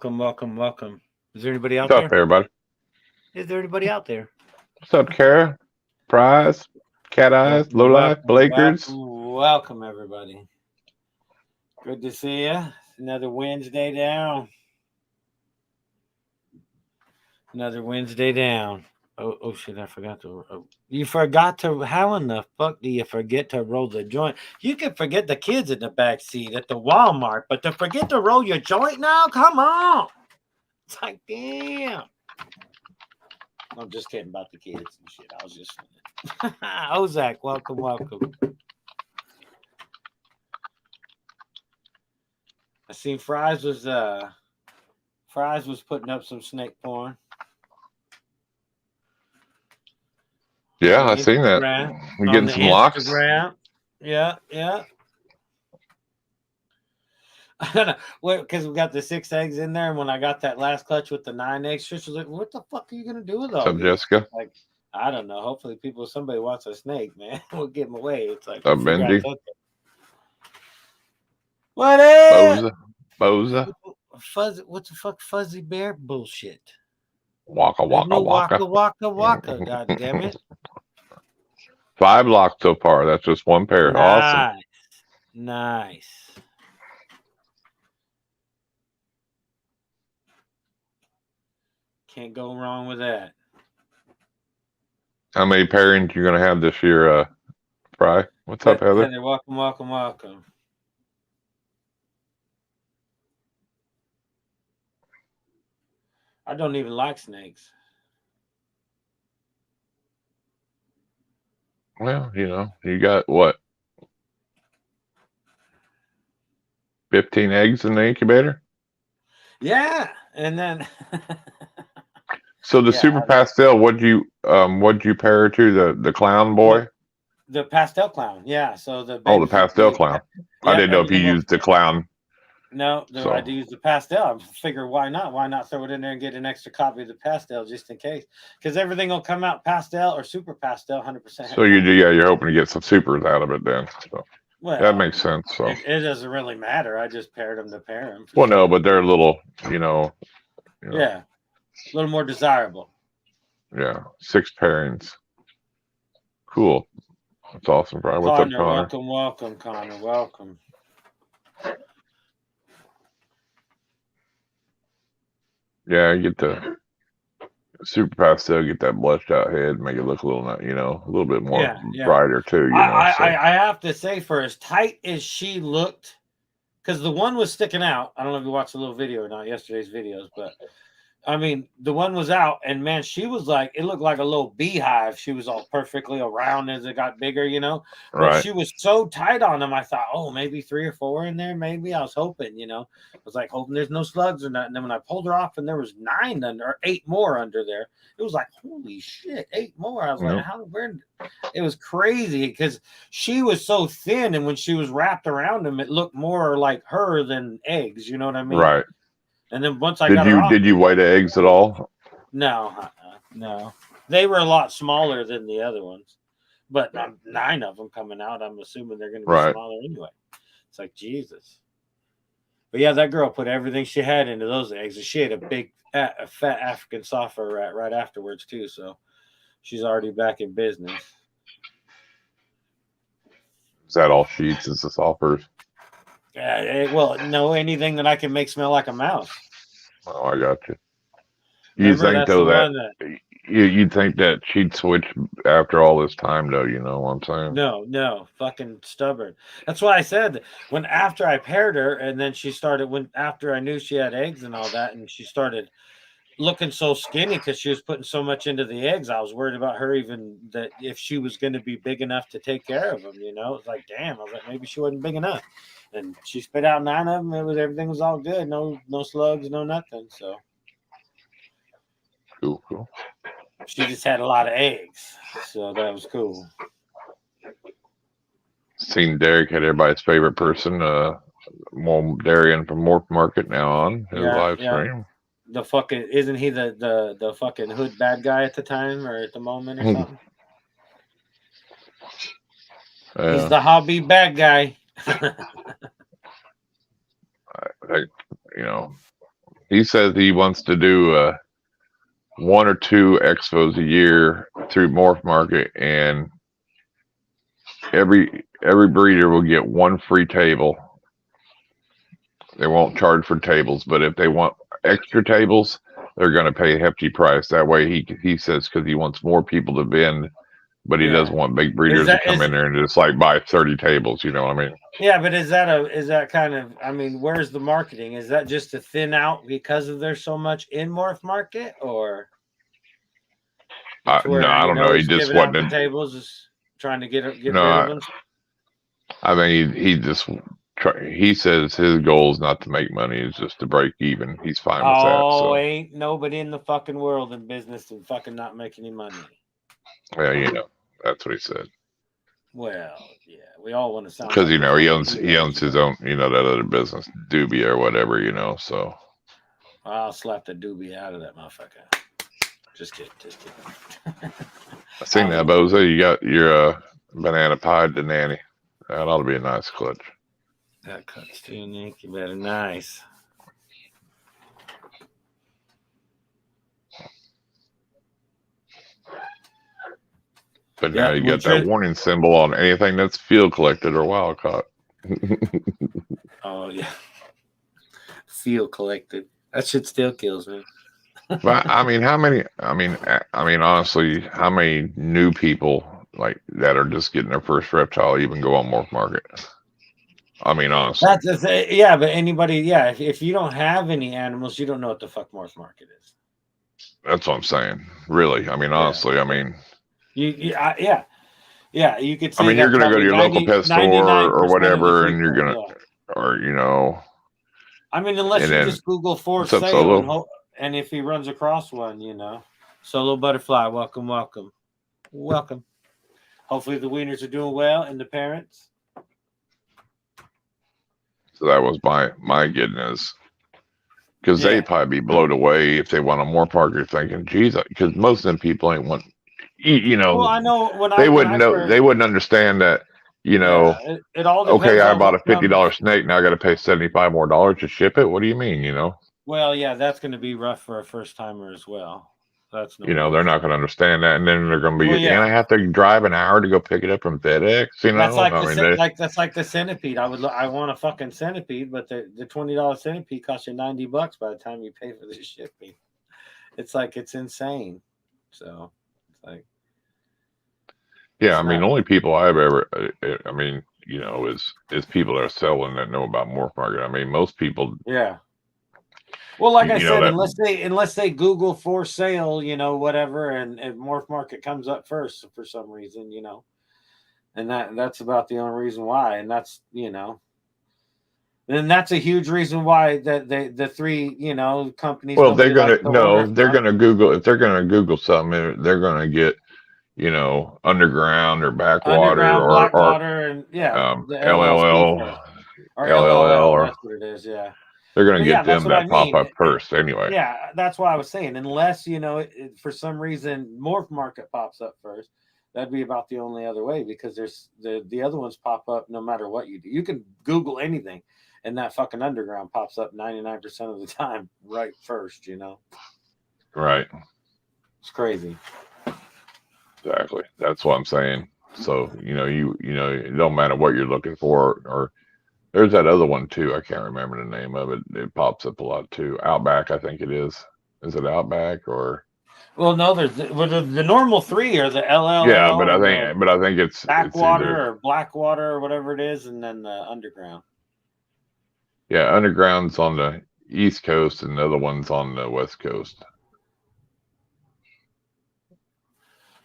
Welcome, welcome, welcome. Is there anybody out What's up, there? everybody? Is there anybody out there? What's up, Kara? Prize, Cat Eyes, Welcome, Low Life, welcome, Blakers. welcome, everybody. Good to see you. Another Wednesday down. Another Wednesday down. Oh shit! I forgot to. You forgot to. How in the fuck do you forget to roll the joint? You can forget the kids in the back seat at the Walmart, but to forget to roll your joint now? Come on! It's like, damn. I'm just kidding about the kids and shit. I was just. Ozak, welcome, welcome. I seen Fries was putting up some snake porn. Yeah, I seen that. We're getting some locks. Yeah. Well, because we got the 6 eggs in there, and when I got that last clutch with the 9 eggs, Trish was like, "What the fuck are you gonna do with all these?" Jessica? Like, I don't know. Hopefully, somebody wants a snake, man. We'll give them away. It's like, Benji. What is Boza. Fuzzy? What the fuck, fuzzy bear bullshit? Waka. Waka. God damn it! 5 locks so far. That's just one pair. Awesome. Nice. Can't go wrong with that. How many pairings you gonna have this year, Fry? What's up, Heather? Heather, welcome. I don't even like snakes. Well, you got what? 15 eggs in the incubator? Yeah, and then so the super pastel, what'd you pair to? The clown boy? The pastel clown, yeah. So the pastel clown. I didn't know if you used the clown. No, I do use the pastel. I figure why not? Why not throw it in there and get an extra copy of the pastel just in case? Because everything will come out pastel or super pastel, 100%. So you're hoping to get some supers out of it then. So well, that makes sense. So it doesn't really matter. I just paired them to pair them. Well, no, but they're a little, yeah, a little more desirable. Yeah, 6 pairings. Cool. That's awesome, Brian. What's up, Connor? Welcome, Connor. Welcome. Yeah, get the super pastel, get that blushed out head, make it look a little, a little bit more brighter too. I have to say, for as tight as she looked, because the one was sticking out. I don't know if you watched the little video or not, yesterday's videos, but I mean, the one was out, and man, she was like, it looked like a little beehive. She was all perfectly around as it got bigger, But right. She was so tight on them. I thought, oh, maybe 3 or 4 in there. Maybe I was hoping, I was like hoping there's no slugs or nothing. And then when I pulled her off, and there was 9 under, or 8 more under there, it was like, holy shit, 8 more. I was like, it was crazy because she was so thin, and when she was wrapped around them, it looked more like her than eggs. You know what I mean? Right. And then once I got her off, did you weigh the eggs at all? No. They were a lot smaller than the other ones, but 9 of them coming out. I'm assuming they're going to be smaller anyway. It's like Jesus. But yeah, that girl put everything she had into those eggs, and she had a big, fat African software rat right afterwards too. So she's already back in business. Is that all she eats? Is the softwares? Well, no, anything that I can make smell like a mouse. Oh, I got you. You think though that you think that she'd switch after all this time though? You know what I'm saying? No, fucking stubborn. That's why I said after I paired her, and then she started after I knew she had eggs and all that, and she started looking so skinny because she was putting so much into the eggs. I was worried about her, even that if she was going to be big enough to take care of them. It's like, damn. I was like, maybe she wasn't big enough. And she spit out 9 of them. Everything was all good. No slugs, no nothing. So cool. She just had a lot of eggs, so that was cool. Seen Derek had everybody's favorite person, Darian from Morph Market now on his live stream. The fucking isn't he the fucking hood bad guy at the time or at the moment or something? He's the hobby bad guy. I He says he wants to do 1 or 2 expos a year through Morph Market, and every breeder will get 1 free table. They won't charge for tables, but if they want extra tables, they're going to pay a hefty price. That way, he says, because he wants more people to vend, but he doesn't want big breeders to come in there and just like buy 30 tables. You know what I mean? Yeah, but is that kind of? I mean, where's the marketing? Is that just to thin out because of there's so much in Morph Market, or? No, I don't know. He just wasn't the tables, just trying to get rid no, of them. I mean, he says his goal is not to make money; it's just to break even. He's fine with that. Oh, ain't nobody in the fucking world in business and fucking not make any money. Yeah, you know, that's what he said. Well, yeah, we all want to sound because you know he owns his own, you know, that other business, Doobie or whatever, you know. So I'll slap the Doobie out of that motherfucker. Just kidding. I seen that, Bozo. You got your banana pie to nanny. That ought to be a nice clutch. That cuts too, Nick. You better nice. But now you got that warning symbol on anything that's field collected or wild caught. Oh yeah, field collected. That shit still kills me. But I mean, honestly, how many new people like that are just getting their first reptile even go on Morph Market? I mean, honestly. Yeah, but anybody, yeah, if you don't have any animals, you don't know what the fuck Morph Market is. That's what I'm saying. Really, I mean, honestly, I mean. Yeah, you could say. I mean, you're going to go to your local pet store or whatever, and you're going to, or you know. I mean, unless you just Google for sale, and if he runs across one, you know, Solo Butterfly, welcome. Hopefully the wieners are doing well and the parents. So that was my goodness, because they'd probably be blown away if they want a Morph Market, thinking, geez, because most of them people ain't want. You know, well, I know they wouldn't understand that, you know, it all okay, I bought a $50 snake, now I got to pay $75 more to ship it. What do you mean, you know? Well, yeah, that's going to be rough for a first timer as well. That's you know, they're not going to understand that, and then they're going to be, and I have to drive an hour to go pick it up from FedEx. You know, that's like the centipede. I want a fucking centipede, but the $20 centipede costs you $90 by the time you pay for the shipping. It's like it's insane. So it's like. Yeah, I mean, only people I've ever, I mean, you know, is people that are selling that know about Morph Market. I mean, most people. Yeah. Well, like I said, unless they Google for sale, you know, whatever, and Morph Market comes up first for some reason, you know, and that's about the only reason why, and that's, you know, and that's a huge reason why that the three, you know, companies. Well, they're gonna Google, if they're gonna Google something, they're gonna get, you know, underground or backwater and the LLL or LLL. That's what it is. Yeah. They're going to get them that pop up first anyway. Yeah, that's why I was saying, unless, you know, for some reason Morph Market pops up first, that'd be about the only other way, because there's the other ones pop up no matter what you do. You can Google anything, and that fucking underground pops up 99% of the time right first, you know? Right. It's crazy. Exactly. That's what I'm saying. So, you know, it don't matter what you're looking for, or there's that other one too. I can't remember the name of it. It pops up a lot too. Outback, I think it is. Is it Outback or? Well, no. There's the normal three are the LL. Yeah, but I think it's Backwater or Blackwater or whatever it is, and then the Underground. Yeah, Underground's on the East Coast, and the other one's on the West Coast.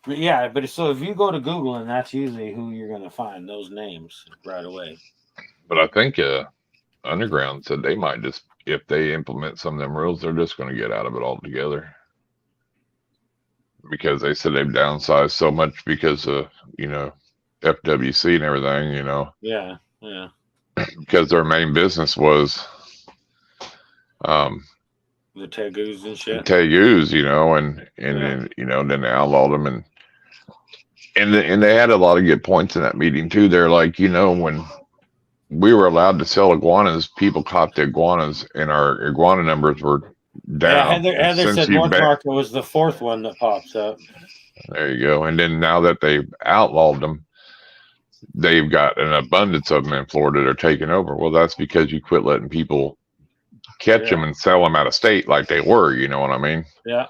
But yeah, but so if you go to Google, and that's usually who you're going to find, those names right away. But I think Underground said they might just, if they implement some of them rules, they're just going to get out of it altogether. Because they said they've downsized so much because of, you know, FWC and everything, you know. Yeah. Because their main business was the tegus and shit. Tegus, you know, and then, you know, then they outlawed them, and they had a lot of good points in that meeting too. They're like, you know, when we were allowed to sell iguanas, people caught the iguanas, and our iguana numbers were Yeah, down. And Heather since said you North Market was the fourth one that pops up. there you go. And then now that they've outlawed them, they've got an abundance of them in Florida. They're taking over. Well, that's because you quit letting people catch them and sell them out of state like they were. You know what I mean? Yeah.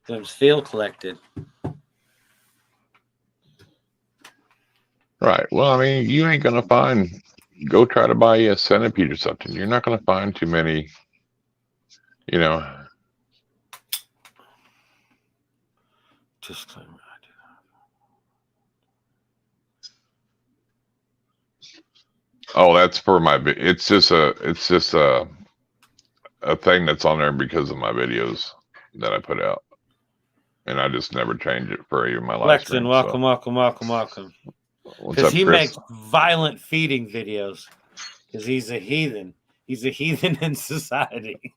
Them's field collected. Right. Well, I mean, you ain't gonna find. Go try to buy you a centipede or something. You're not gonna find too many. You know. Disclaimer. Oh, that's for my. It's just a thing that's on there because of my videos that I put out, and I just never change it for even my live stream. Welcome. What's up, Because he Chris? makes violent feeding videos. Because he's a heathen. He's a heathen in society.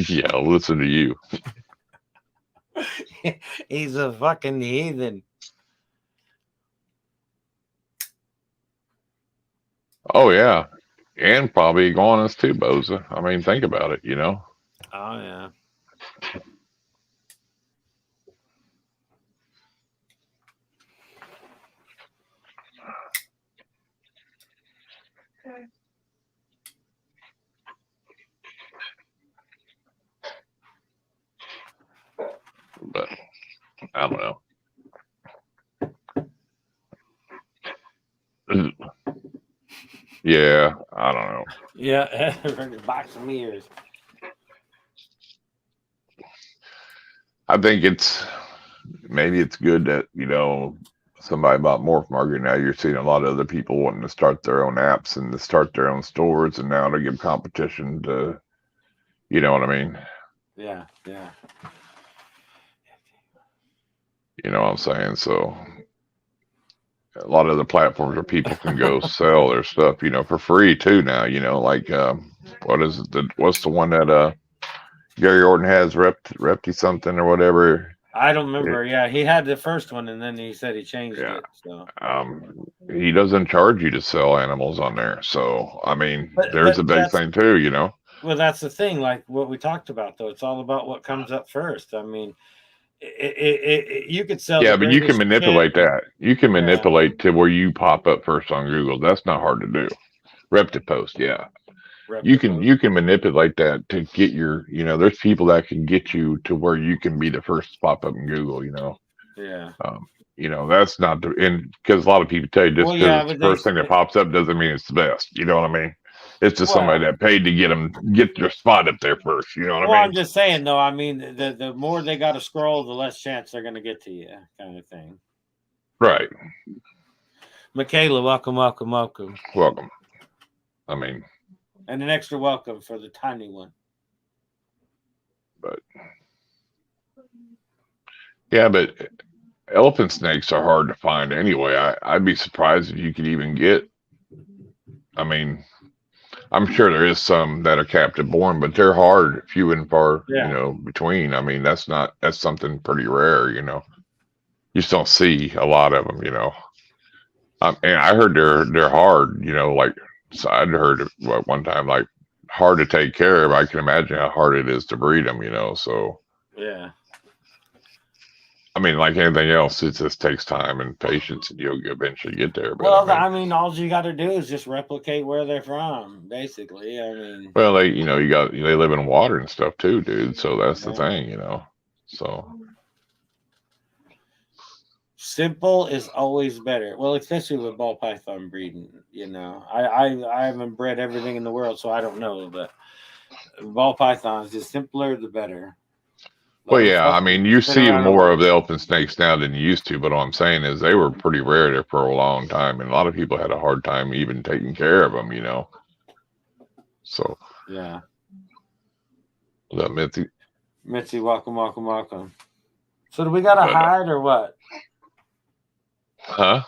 Yeah, I'll listen to you. He's a fucking heathen. Oh yeah, and probably iguanas too, Boza. I mean, think about it. You know. Oh yeah. But I don't know. Yeah, I don't know. Yeah, box of ears. I think maybe it's good that, you know, somebody bought Morph Market. Now you're seeing a lot of other people wanting to start their own apps and to start their own stores, and now to give competition to, you know what I mean? Yeah. You know what I'm saying? So a lot of the platforms where people can go sell their stuff, you know, for free too now, you know, like what's the one that Gary Orton has, Repti something or whatever. I don't remember. Yeah, he had the first one, and then he said he changed it. So he doesn't charge you to sell animals on there. So I mean, there's a big thing too, you know. Well, that's the thing. Like what we talked about, though, it's all about what comes up first. I mean, you could sell. Yeah, but you can manipulate that. You can manipulate to where you pop up first on Google. That's not hard to do. ReptiPost, yeah. You can manipulate that to get your, you know, there's people that can get you to where you can be the first to pop up in Google, you know. Yeah. You know, that's not the, and because a lot of people tell you just because it's the first thing that pops up doesn't mean it's the best. You know what I mean? It's just somebody that paid to get their spot up there first. You know what I mean? Well, I'm just saying, though. I mean, the more they got to scroll, the less chance they're going to get to you, kind of thing. Right. Makayla, welcome. Welcome. I mean. And an extra welcome for the tiny one. But. Yeah, but elephant snakes are hard to find anyway. I'd be surprised if you could even get. I mean, I'm sure there is some that are captive born, but they're hard, few and far, you know, between. I mean, that's something pretty rare, you know. You just don't see a lot of them, you know. And I heard they're hard, you know, like, so I'd heard one time, like, hard to take care of. I can imagine how hard it is to breed them, you know, so. Yeah. I mean, like anything else, it just takes time and patience, and you'll eventually get there. But well, I mean, all you got to do is just replicate where they're from, basically. I mean, well, they live in water and stuff too, dude. So that's the thing, you know. So simple is always better. Well, especially with ball python breeding, you know. I haven't bred everything in the world, so I don't know, but ball pythons, the simpler the better. Well, yeah, I mean, you see more of the elephant snakes now than you used to, but all I'm saying is they were pretty rare there for a long time, and a lot of people had a hard time even taking care of them, you know. So yeah. What's up, Mitzi? Mitzi, welcome. So do we got to hide or what? Huh?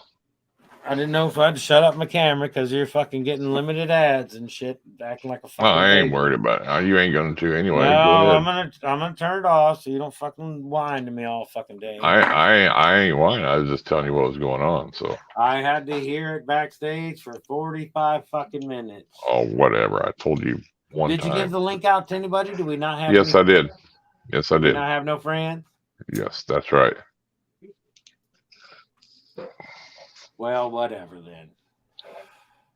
I didn't know if I had to shut up my camera because you're fucking getting limited ads and shit, acting like a fucking. Well, I ain't worried about it. You ain't going to anyway. No, I'm gonna turn it off so you don't fucking whine to me all fucking day. I ain't whining. I was just telling you what was going on. So I had to hear it backstage for 45 fucking minutes. Oh, whatever. I told you one Did you give time. the link out to anybody? Do we not have? Yes, I did. Yes, I Do we did. not have no friends? Yes, that's right. Well, whatever then.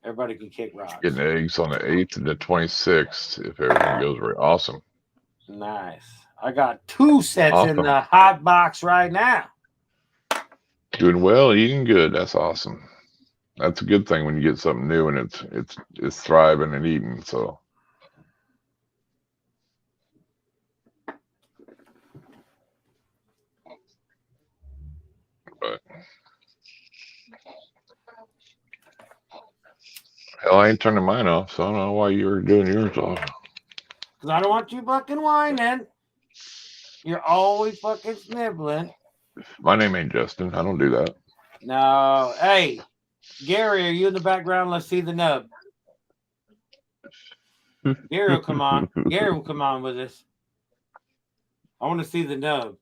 Everybody can kick rocks. Getting eggs on the 8th and the 26th if everything goes right. Awesome. Nice. I got 2 sets in Awesome. the hot box right now. Doing well, eating good. That's awesome. That's a good thing when you get something new and it's thriving and eating. So but hell, I ain't turning mine off, so I don't know why you were doing yours off. Because I don't want you fucking whining. You're always fucking snibbling. My name ain't Justin. I don't do that. No. Hey, Gary, are you in the background? Let's see the nub. Gary will come on. Gary will come on with us. I want to see the nub.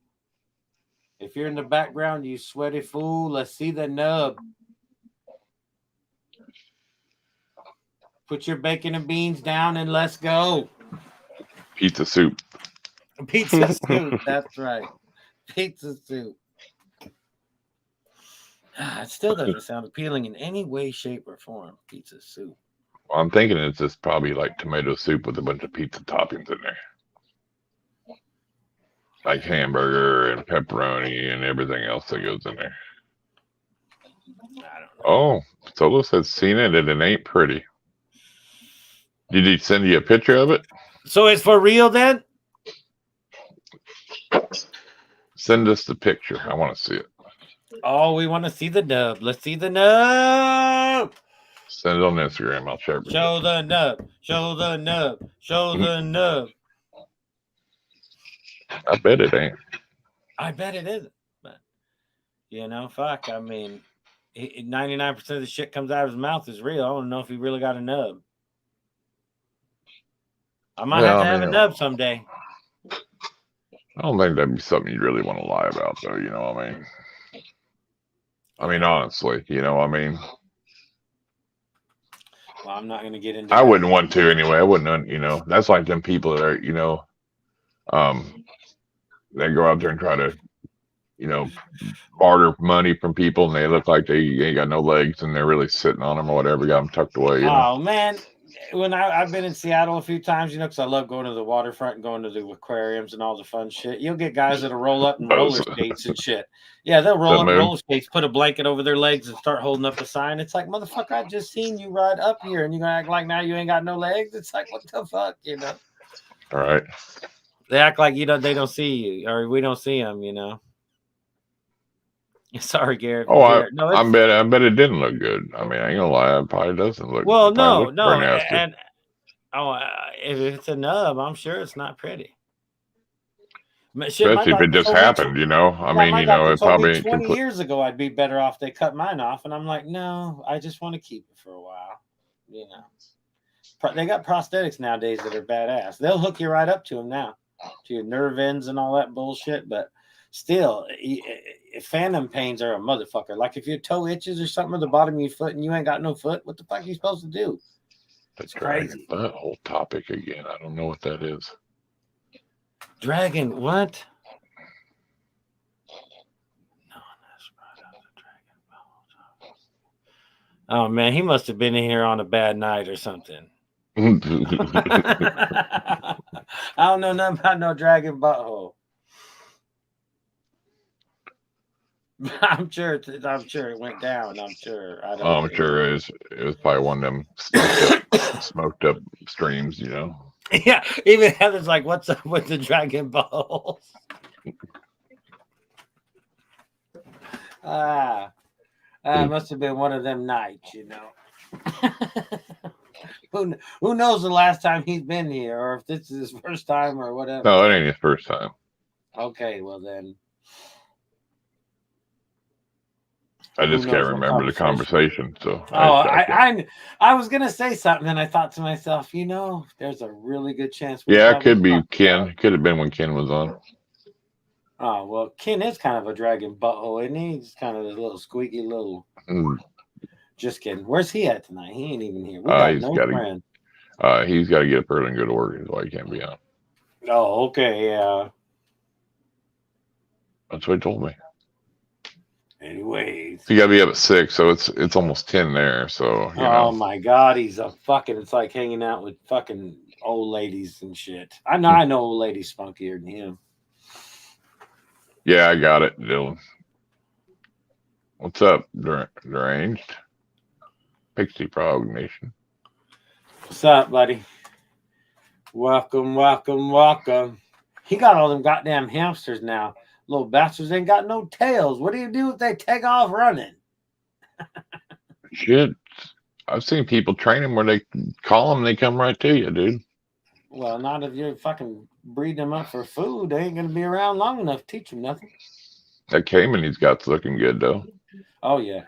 If you're in the background, you sweaty fool, let's see the nub. Put your bacon and beans down and let's go. Pizza soup. Pizza soup. That's right. Pizza soup. It still doesn't sound appealing in any way, shape, or form. Pizza soup. Well, I'm thinking it's just probably like tomato soup with a bunch of pizza toppings in there. Like hamburger and pepperoni and everything else that goes in there. I don't know. Oh, Solo says seen it and it ain't pretty. Did he send you a picture of it? So it's for real then? Send us the picture. I want to see it. Oh, we want to see the nub. Let's see the nub. Send it on Instagram. I'll share it. Show the nub. Show the nub. Show the nub. I bet it ain't. I bet it isn't. But, you know, fuck. I mean, 99% of the shit comes out of his mouth is real. I don't know if he really got a nub. I might have to have a nub someday. I don't think that'd be something you really want to lie about, though. You know what I mean? I mean, honestly, you know what I mean? Well, I'm not going to get into I wouldn't want to anyway. I wouldn't, you know, that's like them people that are, you know, they go out there and try to, you know, barter money from people and they look like they ain't got no legs and they're really sitting on them or whatever, got them tucked away. You know? Oh, man. When I've been in Seattle a few times, you know, because I love going to the waterfront and going to the aquariums and all the fun shit. You'll get guys that'll roll up in roller skates and shit. Yeah, they'll roll up in roller skates, put a blanket over their legs and start holding up a sign. It's like, motherfucker, I just seen you ride up here and you're going to act like now you ain't got no legs. It's like, what the fuck, you know? All right. They act like, you know, they don't see you or we don't see them, you know? Sorry, Garrett. Oh, I bet it didn't look good. I mean, I ain't gonna lie, it probably doesn't look. Well, no, nasty. and if it's a nub, I'm sure it's not pretty. Shit, especially if it just happened, you know. I mean, you know, it probably 20 years ago I'd be better off. They cut mine off, and I'm like, no, I just want to keep it for a while. You know, they got prosthetics nowadays that are badass. They'll hook you right up to them now, to your nerve ends and all that bullshit, but. Still, phantom pains are a motherfucker. Like if your toe itches or something at the bottom of your foot and you ain't got no foot, what the fuck are you supposed to do? It's crazy. That whole topic again. I don't know what that is. Dragon, what? No, that's right. Oh man, he must have been in here on a bad night or something. I don't know nothing about no dragon butthole. I'm sure it went down. I'm sure. I'm sure it was probably one of them smoked up streams, you know. Yeah, even Heather's like, "What's up with the dragon balls?" It must have been one of them nights, you know. Who knows the last time he's been here, or if this is his first time, or whatever. No, it ain't his first time. Okay, well then. I just can't remember the conversation. So I was gonna say something, and I thought to myself, you know, there's a really good chance. Yeah, it could be Ken. It could have been when Ken was on. Oh well, Ken is kind of a dragon butthole, isn't he? He's kind of a little squeaky little. Just kidding. Where's he at tonight? He ain't even here. We got no friend. He's got to get up early and go to work. Is why he can't be on. Oh, okay, yeah. That's what he told me. Anyways. He got to be up at 6, so it's almost 10 there. So you know. Oh my God, he's a fucking. It's like hanging out with fucking old ladies and shit. I know old ladies spunkier than him. Yeah, I got it, Dylan. What's up, deranged? Pixie Frog Nation. What's up, buddy? Welcome, welcome, welcome. He got all them goddamn hamsters now. Little bastards ain't got no tails. What do you do if they take off running? Shit. I've seen people train them where they call them, they come right to you, dude. Well, not if you're fucking breeding them up for food. They ain't gonna be around long enough to teach them nothing. That Cayman he's got's looking good though. Oh yeah.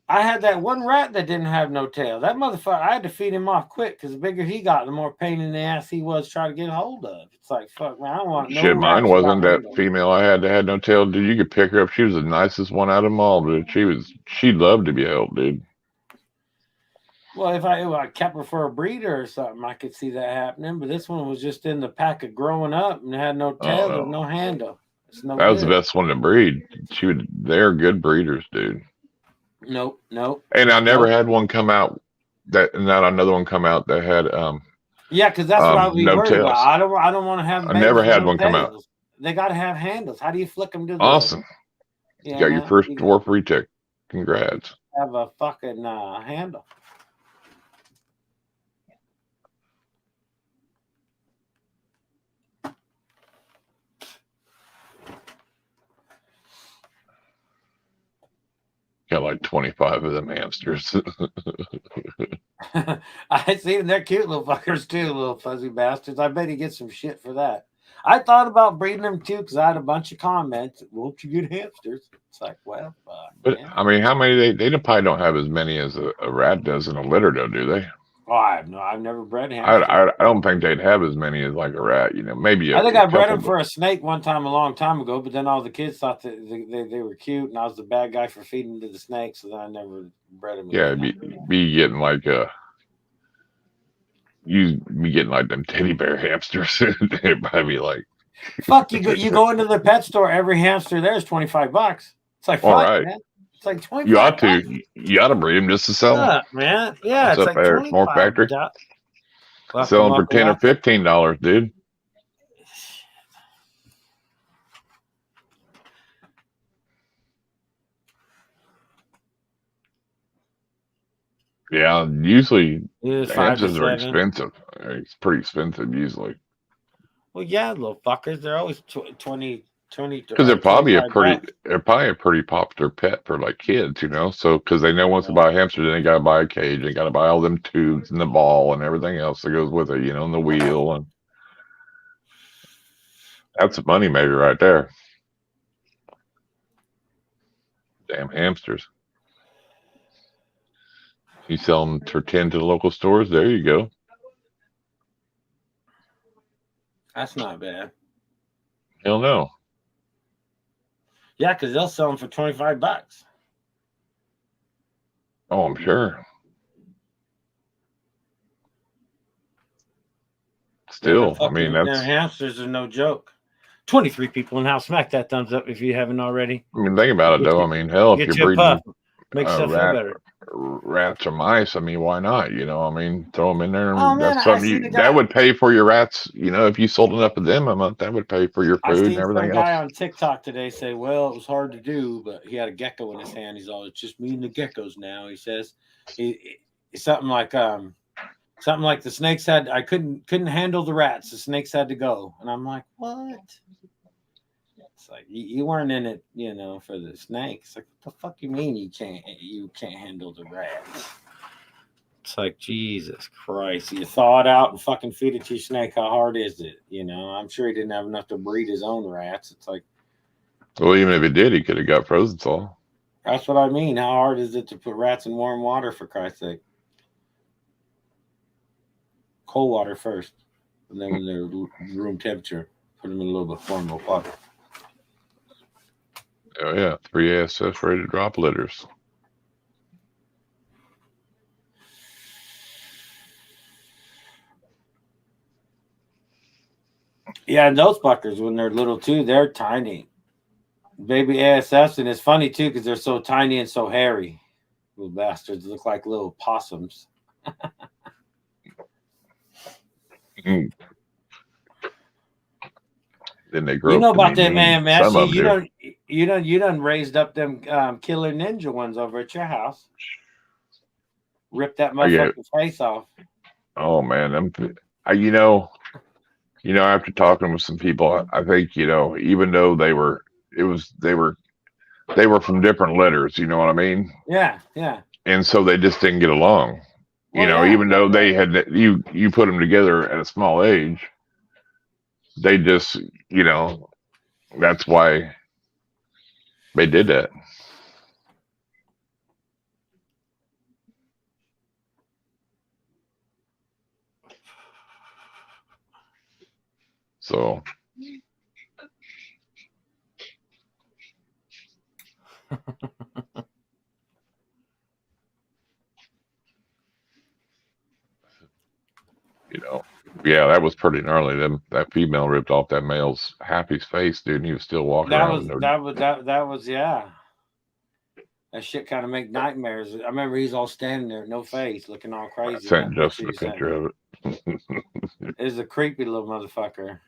I had that one rat that didn't have no tail. That motherfucker, I had to feed him off quick because the bigger he got, the more pain in the ass he was trying to get a hold of. It's like, fuck, man, I don't want no shit. Mine rats wasn't that handles. female I had that had no tail, dude. You could pick her up. She was the nicest one out of them all, dude. She loved to be held, dude. Well, if I kept her for a breeder or something, I could see that happening. But this one was just in the pack of growing up and had no tail, no. no handle. It's no That was good. the best one to breed. They're good breeders, dude. Nope. And I never had one come out not another one come out that had yeah, because that's what I would be worried tails. about. I don't want to have. I never had one come out. They got to have handles. How do you flick them to the? Awesome. You got your first dwarf retech. Congrats. Have a fucking handle. Got like 25 of them hamsters. I see them. They're cute little fuckers too, little fuzzy bastards. I bet he gets some shit for that. I thought about breeding them too because I had a bunch of comments. Won't you get hamsters? It's like, well, but yeah. I mean, how many they probably don't have as many as a rat does in a litter, though, do they? Oh, I've never bred hamsters. I don't think they'd have as many as like a rat. You know, maybe. I think I bred them for a snake one time a long time ago, but then all the kids thought that they were cute, and I was the bad guy for feeding to the snakes, so then I never bred them. Yeah, be getting like you be getting like them teddy bear hamsters. They'd probably be like, fuck you. You go into the pet store, every hamster there is $25. It's like, all right, man. It's like 25. You ought to. You ought to breed them just to sell them, man. Yeah, it's up like there, Morph Factory. Sell them for $10 or $15, dude. Yeah, usually hamsters are expensive. It's pretty expensive usually. Well, yeah, little fuckers. They're always 20. Because they're probably a pretty popular pet for like kids, you know. So because they know once they buy a hamster, then they gotta buy a cage, they gotta buy all them tubes and the ball and everything else that goes with it, you know, and the wheel, and that's a money maker right there. Damn hamsters. You sell them for 10 to the local stores. There you go. That's not bad. Hell no. Yeah, because they'll sell them for $25. Oh, I'm sure. Still, I mean, that's hamsters are no joke. 23 people in the house. Smack that thumbs up if you haven't already. I mean, think about it though. I mean, hell, if you're breeding rats or mice, I mean, why not? You know, I mean, throw them in there. And that's something that would pay for your rats. You know, if you sold enough of them a month, that would pay for your food and everything else. I seen some guy on TikTok today say, "Well, it was hard to do, but he had a gecko in his hand. He's all, it's just me and the geckos now." He says, something like the snakes I couldn't handle the rats. The snakes had to go, and I'm like, what? It's like you weren't in it, you know, for the snakes. Like, what the fuck you mean you can't handle the rats? It's like, Jesus Christ. You thaw it out and fucking feed it to your snake. How hard is it? You know, I'm sure he didn't have enough to breed his own rats. It's like, well, even if he did, he could have got frozen thaw. That's what I mean. How hard is it to put rats in warm water, for Christ's sake? Cold water first, and then when they're room temperature, put them in a little bit warm water. Oh yeah, 3 ASS rated drop litters. Yeah, and those fuckers, when they're little too, they're tiny. Baby ASFs, and it's funny too because they're so tiny and so hairy. Little bastards look like little possums. Mm. Then they You grow know up to be about that, mean. man, Some Massey. of them do. You done raised up them killer ninja ones over at your house. Rip that I get. motherfucker's face off. Oh man, after talking with some people, I think even though they were from different litters. You know what I mean? Yeah, yeah. And so they just didn't get along. Well, yeah, Even yeah, though yeah. they had you put them together at a small age, they just that's why they did that. So yeah, that was pretty gnarly. That female ripped off that male's Happy's face, dude, and he was still walking That around was with no. that was yeah. That shit kind of make nightmares. I remember he's all standing there, no face, looking all I crazy. sent That picture Justin a you sent picture me. of it. It is a creepy little motherfucker.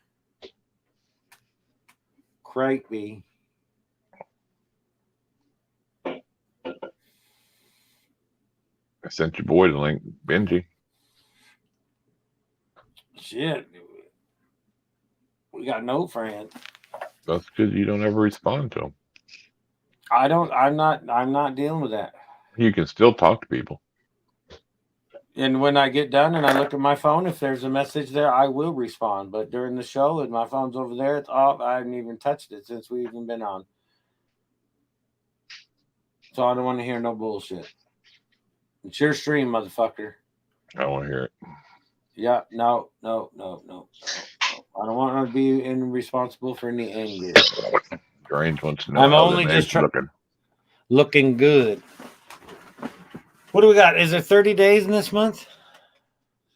Creepy. I sent your boy the link, Benji. Shit. We got no friends. That's because you don't ever respond to them. I'm not dealing with that. You can still talk to people. And when I get done and I look at my phone, if there's a message there, I will respond. But during the show, and my phone's over there, it's off. I haven't even touched it since we even been on. So I don't want to hear no bullshit. It's your stream, motherfucker. I want to hear it. Yeah, no. I don't want to be responsible for any anger. Grange wants to know I'm how only the just name's looking good. What do we got? Is it 30 days in this month?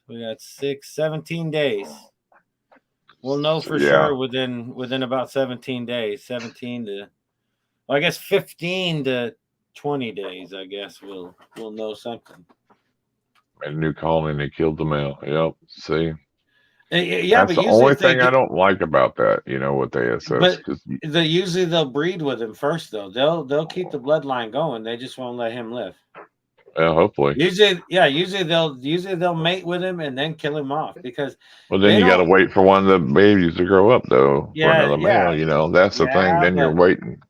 We got 17 days. We'll know for sure within about 17 days. 17 to, well, I guess 15 to 20 days. I guess we'll know something. Made a new colony and they killed the male. Yep. See. Yeah, That's but the only thing I don't like about that. With the ASS, but because usually they'll breed with him first, though. They'll keep the bloodline going. They just won't let him live. well, hopefully. Usually they'll mate with him and then kill him off because. Well, then you got to wait for one of the babies to grow up, though, for another male. That's the thing. Then you're waiting.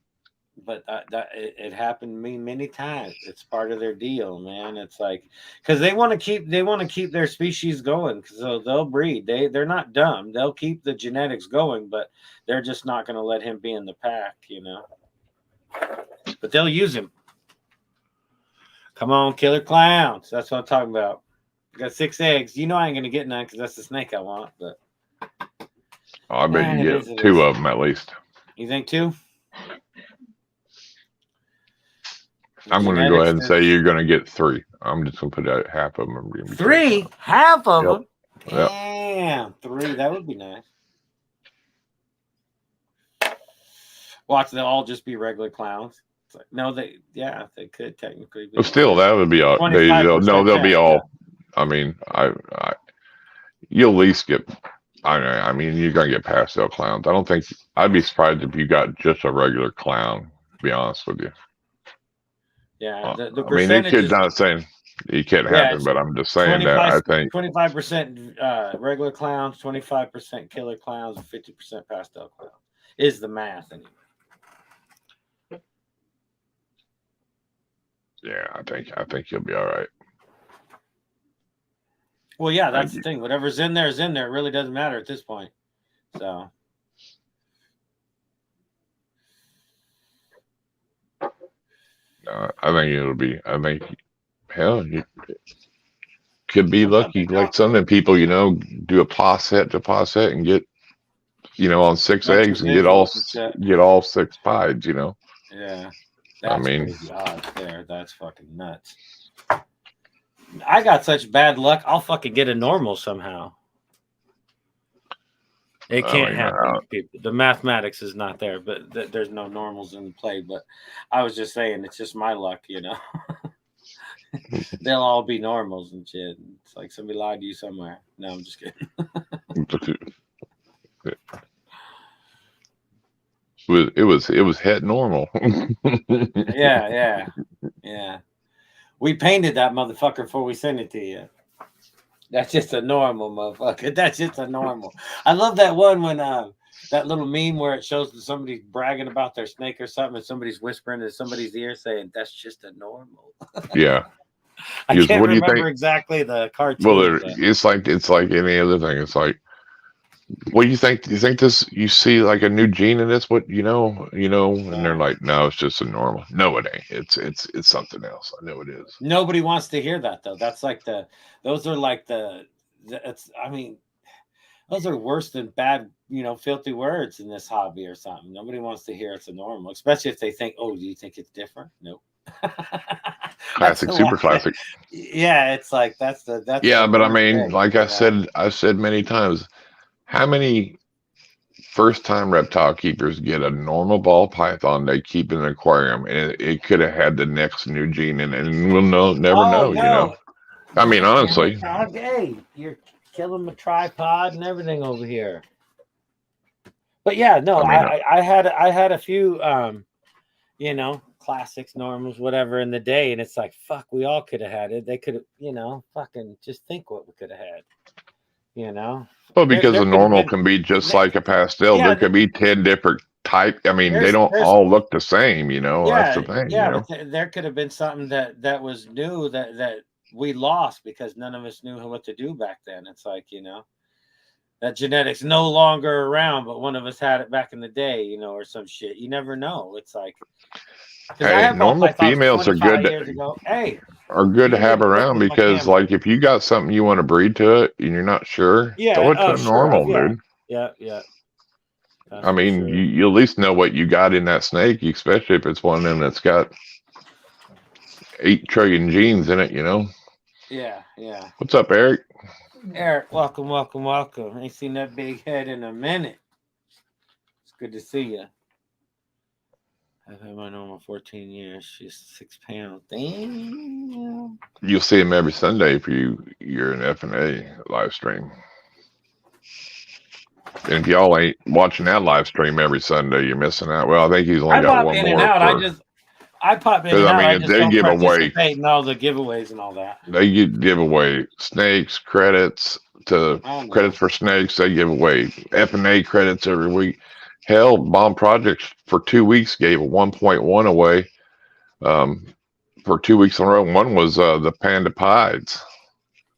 But it happened to me many times. It's part of their deal, man. It's like because they want to keep their species going, so they'll breed. They're not dumb. They'll keep the genetics going, but they're just not going to let him be in the pack, But they'll use him. Come on, killer clowns. That's what I'm talking about. I got 6 eggs. I ain't going to get none because that's the snake I want. But I bet you get 2 of them at least. You think 2? I'm going to go ahead and say you're going to get 3. I'm just going to put out half of them. 3? Half of them? Yep. Damn, 3. That would be nice. Watch, they'll all just be regular clowns. It's like, no, they could technically be. But still, that would be all. They'll be all. I mean, you'll at least get. I mean, you're going to get pastel clowns. I don't think. I'd be surprised if you got just a regular clown, to be honest with you. Yeah, the I mean, the kid's not saying it can't happen, but I'm just saying that I think 25% regular clowns, 25% killer clowns, and 50% pastel clowns is the math. Anyway. Yeah, I think you'll be all right. Well, yeah, that's the thing. Whatever's in there is in there. It really doesn't matter at this point. So. I think it'll be. I think, hell, you could be lucky. Like some of the people, do a posset to posset and get, on 6 eggs and get all 6 pieds. Yeah, that's I mean, crazy odds there. That's fucking nuts. I got such bad luck. I'll fucking get a normal somehow. It I can't mean, happen, people. The mathematics is not there, but there's no normals in play. But I was just saying, it's just my luck, you know. They'll all be normals and shit. It's like somebody lied to you somewhere. No, I'm just kidding. it was het normal. Yeah. We painted that motherfucker before we sent it to you. That's just a normal motherfucker. That's just a normal. I love that one when that little meme where it shows that somebody's bragging about their snake or something, and somebody's whispering in somebody's ear saying, "That's just a normal." Yeah. I Because can't what do you remember think? exactly the cartoon. Well, But it's like any other thing. It's like, what do you think? Do you think this? You see like a new gene in this? What And they're like, no, it's just a normal. No, it ain't. It's something else. I know it is. nobody wants to hear that though. That's like those are like it's. I mean, those are worse than bad, filthy words in this hobby or something. Nobody wants to hear it's a normal, especially if they think, "Oh, do you think it's different?" Nope. That's Classic, the super last thing. classic. Yeah, it's like that's the Yeah, but I worst mean, thing. like I've said many times, how many first time reptile keepers get a normal ball python they keep in an aquarium, and it could have had the next new gene in it, and we'll never Oh know. no! I mean, honestly. Hey, you're killing my tripod and everything over here. But yeah, no, I mean, I had a few classics, normals, whatever in the day, and it's like fuck, we all could have had it. They could have, fucking just think what we could have had. well, There because there a could have normal been can be just there, like a pastel. yeah, There could be 10 different type. I mean, they don't there's all look the same. That's the yeah, thing. yeah, but there could have been something that was new that we lost because none of us knew what to do back then. It's like, that genetics no longer around, but one of us had it back in the day, or some shit. You never know. It's like, because I Hey, had ball normal pythons females 25 years ago. Hey, are good to you have didn't look around at my because, camera. like, if you got something you want to breed to it and you're not sure, throw Yeah. it to Oh, a sure. normal, Yeah. dude. Yeah. That's I for mean, sure. you at least know what you got in that snake, especially if it's one of them that's got 8 trillion genes in it. Yeah. What's up, Eric? Eric, welcome. Ain't seen that big head in a minute. It's good to see you. I've had my normal 14 years. She's 6 pounds. Damn. You'll see him every Sunday if you're an F&A live stream. And if y'all ain't watching that live stream every Sunday, you're missing out. Well, I think he's only I got pop one in and more out. per. I pop in Because and I out. mean, I if just they don't give away, participate in all the giveaways and all that. they give away snakes credits to credits for snakes. They give away F&A credits every week. Hell, Bomb Projects for 2 weeks gave a 1.1 away. For 2 weeks in a row. One was the Panda Pies.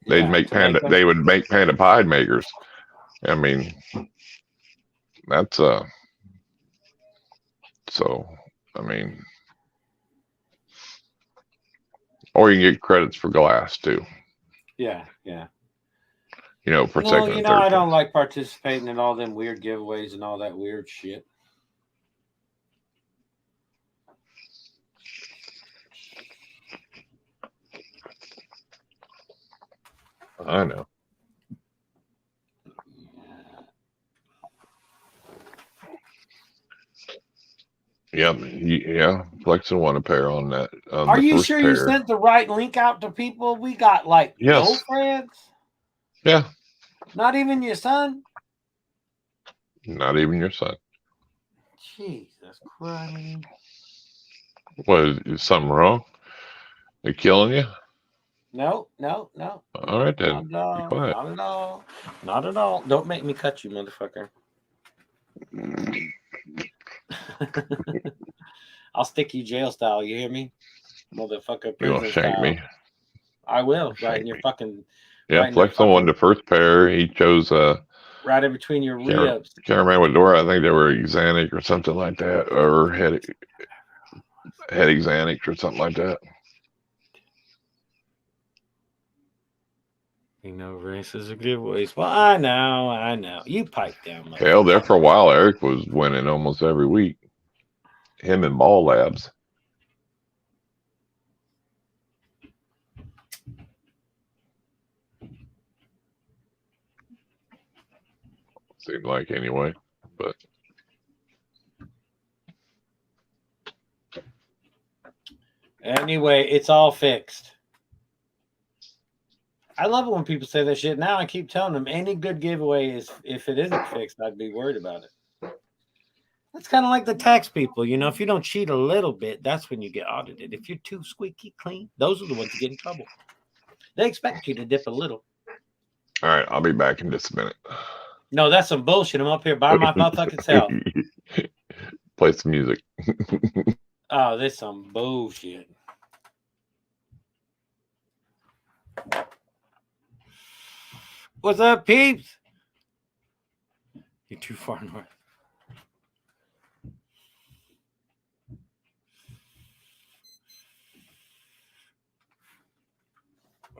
They would make Panda Pie makers. I mean, that's so I mean, or you can get credits for glass too. Yeah. For second and third I don't place. like participating in all them weird giveaways and all that weird shit. I know. Yep. Yeah. Flexing won a pair on that. Are The you first sure you pair. sent the right link out to people? We got like no Yes. friends. Yeah. Not even your son. Not even your son. Jesus Christ. What, is something wrong? They killing you? No. All right then. Be quiet. Not at all. Don't make me cut you, motherfucker. I'll stick you jail style. You hear me, motherfucker? You gonna Prison shank style. me? I will. Shank Right in your me. fucking. Yeah. Right in the Flexing won the first pair. He chose right in between your ribs. Can't remember what door. I think they were Exanic or something like that, or head Exanic or something like that. Races or giveaways. Well, I know. You pipe down, motherfucker. Hell, there for a while, Eric was winning almost every week. Him and Ball Labs. seem like anyway. But anyway, it's all fixed. I love it when people say that shit. Now I keep telling them any good giveaway is, if it isn't fixed, I'd be worried about it. That's kind of like the tax people. You know, if you don't cheat a little bit, that's when you get audited. If you're too squeaky clean, those are the ones that get in trouble. They expect you to dip a little. all right, I'll be back in just a minute. No, that's some bullshit. I'm up here by my motherfucking self. Play some music. Oh, this is some bullshit. What's up, peeps? You're too far north.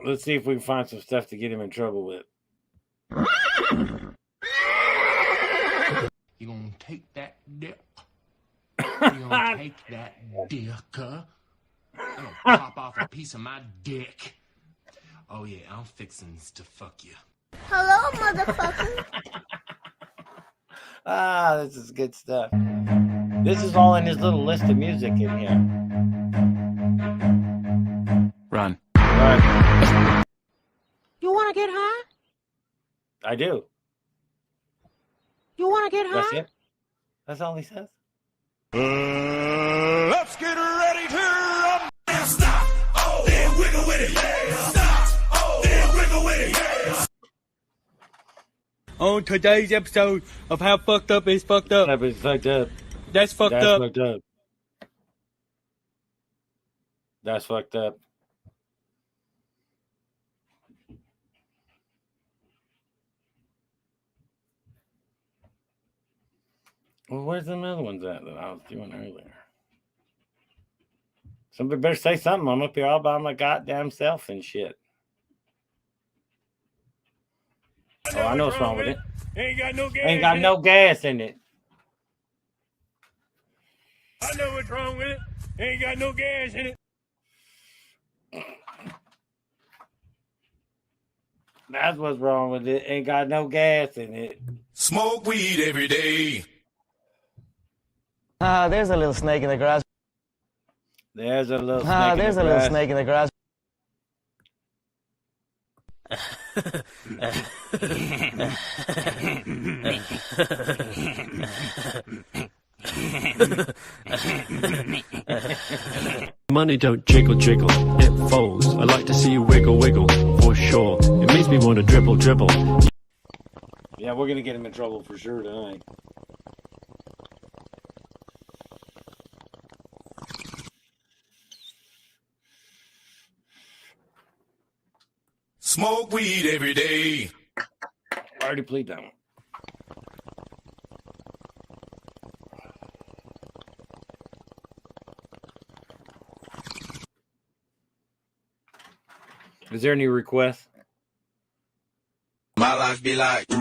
Let's see if we can find some stuff to get him in trouble with. You gonna take that dick? You gonna take that dick, huh? I'm gonna pop off a piece of my dick. Oh yeah, I'm fixing to fuck you. Hello, motherfucker. Ah, this is good stuff. This is all in his little list of music in here. Run. Right. You wanna get high? I do. You wanna get high? That's it. That's all he says. Let's get ready to run. Now stop. Oh, then wiggle with it. Yeah. Stop. Oh, then wiggle with it. Yeah. On today's episode of How Fucked Up Is Fucked Up. That was fucked up. That's fucked That's up. fucked up. That's fucked up. Well, where's the other ones at that I was doing earlier? Somebody better say something. I'm up here all by my goddamn self and shit. Oh, I know what's wrong with it. Ain't got no gas. Ain't got no gas in it. I know what's wrong with it. Ain't got no gas in it. That's what's wrong with it. Ain't got no gas in it. Smoke weed every day. There's a little snake in the grass. There's a little snake There's in a the little grass. snake in the grass. Money don't jiggle, jiggle, it folds. I like to see you wiggle, wiggle, for sure. It makes me want to dribble, dribble. Yeah, we're going to get him in trouble for sure tonight. Smoke weed every day. I already played that one. Is there any requests? My life be like, yeah.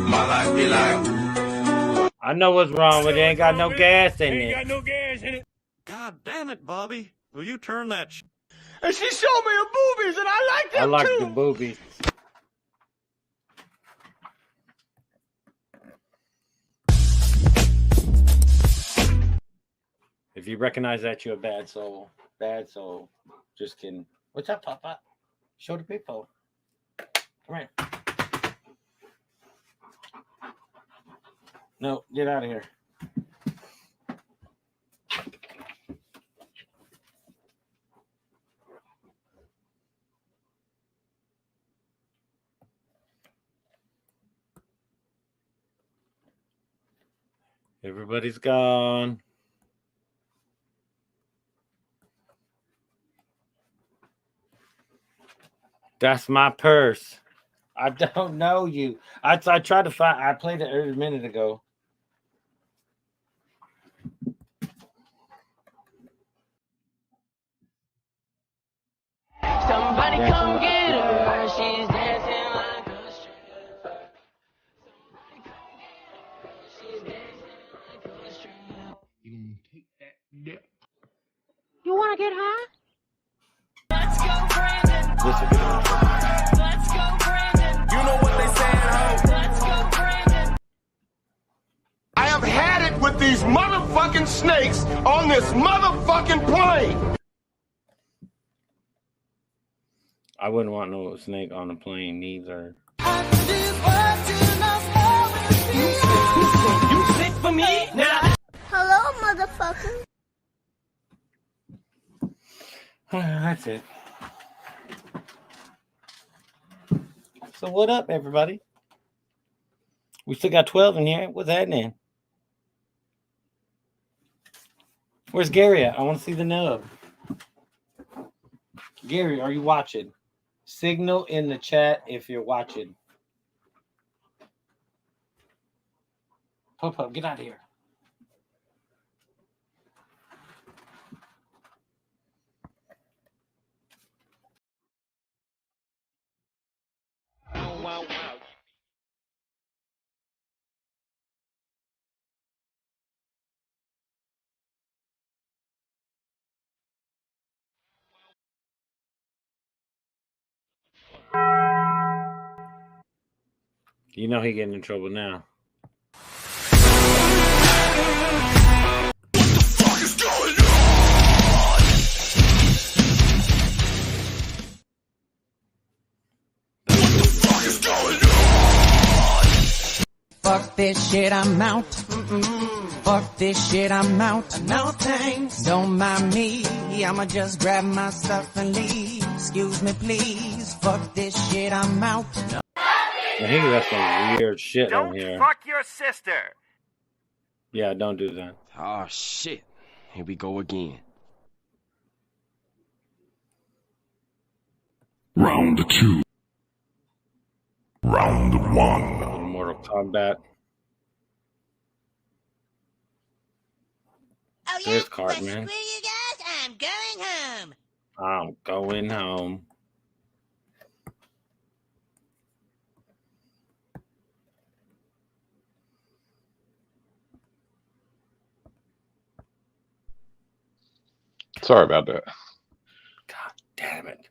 My life be like. I know what's wrong with it. Ain't got no gas in Ain't it. got no gas in it. God damn it, Bobby. Will you turn that And she showed me her boobies, and I like them I like too. the boobies. If you recognize that, you're a bad soul. Bad soul. Just kidding. What's up, Papa? Show the people. Come here. No, get out of here. Everybody's gone. That's my purse. I don't know you. I tried to find. I played it a minute ago. Somebody come get her. She's dancing like a stripper. Somebody come get her. She's dancing like a stripper. You gonna take that dick? You wanna get high? Let's go, Brandon. This is good. Let's go, Brandon. with these motherfucking snakes on this motherfucking plane. I wouldn't want no snake on a plane either. You sick for me? Now. Hello, motherfucker. That's it. So what up, everybody? We still got 12 in here. What's happening? Where's Gary at? I want to see the nub. Gary, are you watching? Signal in the chat if you're watching. Pop, get out of here. You know he getting in trouble now. Fuck this shit, I'm out. Fuck this shit, I'm out. No thanks. Don't mind me. I'ma just grab my stuff and leave. Excuse me, please. Fuck this shit, I'm out. No. I think that's some weird shit on here. Don't fuck your sister. Yeah, don't do that. Oh shit. Here we go again. Round 2. Round 1. Mortal Kombat. Oh, yeah? There's Cartman. Screw you guys, I'm going home. I'm going home. Sorry about that. God damn it.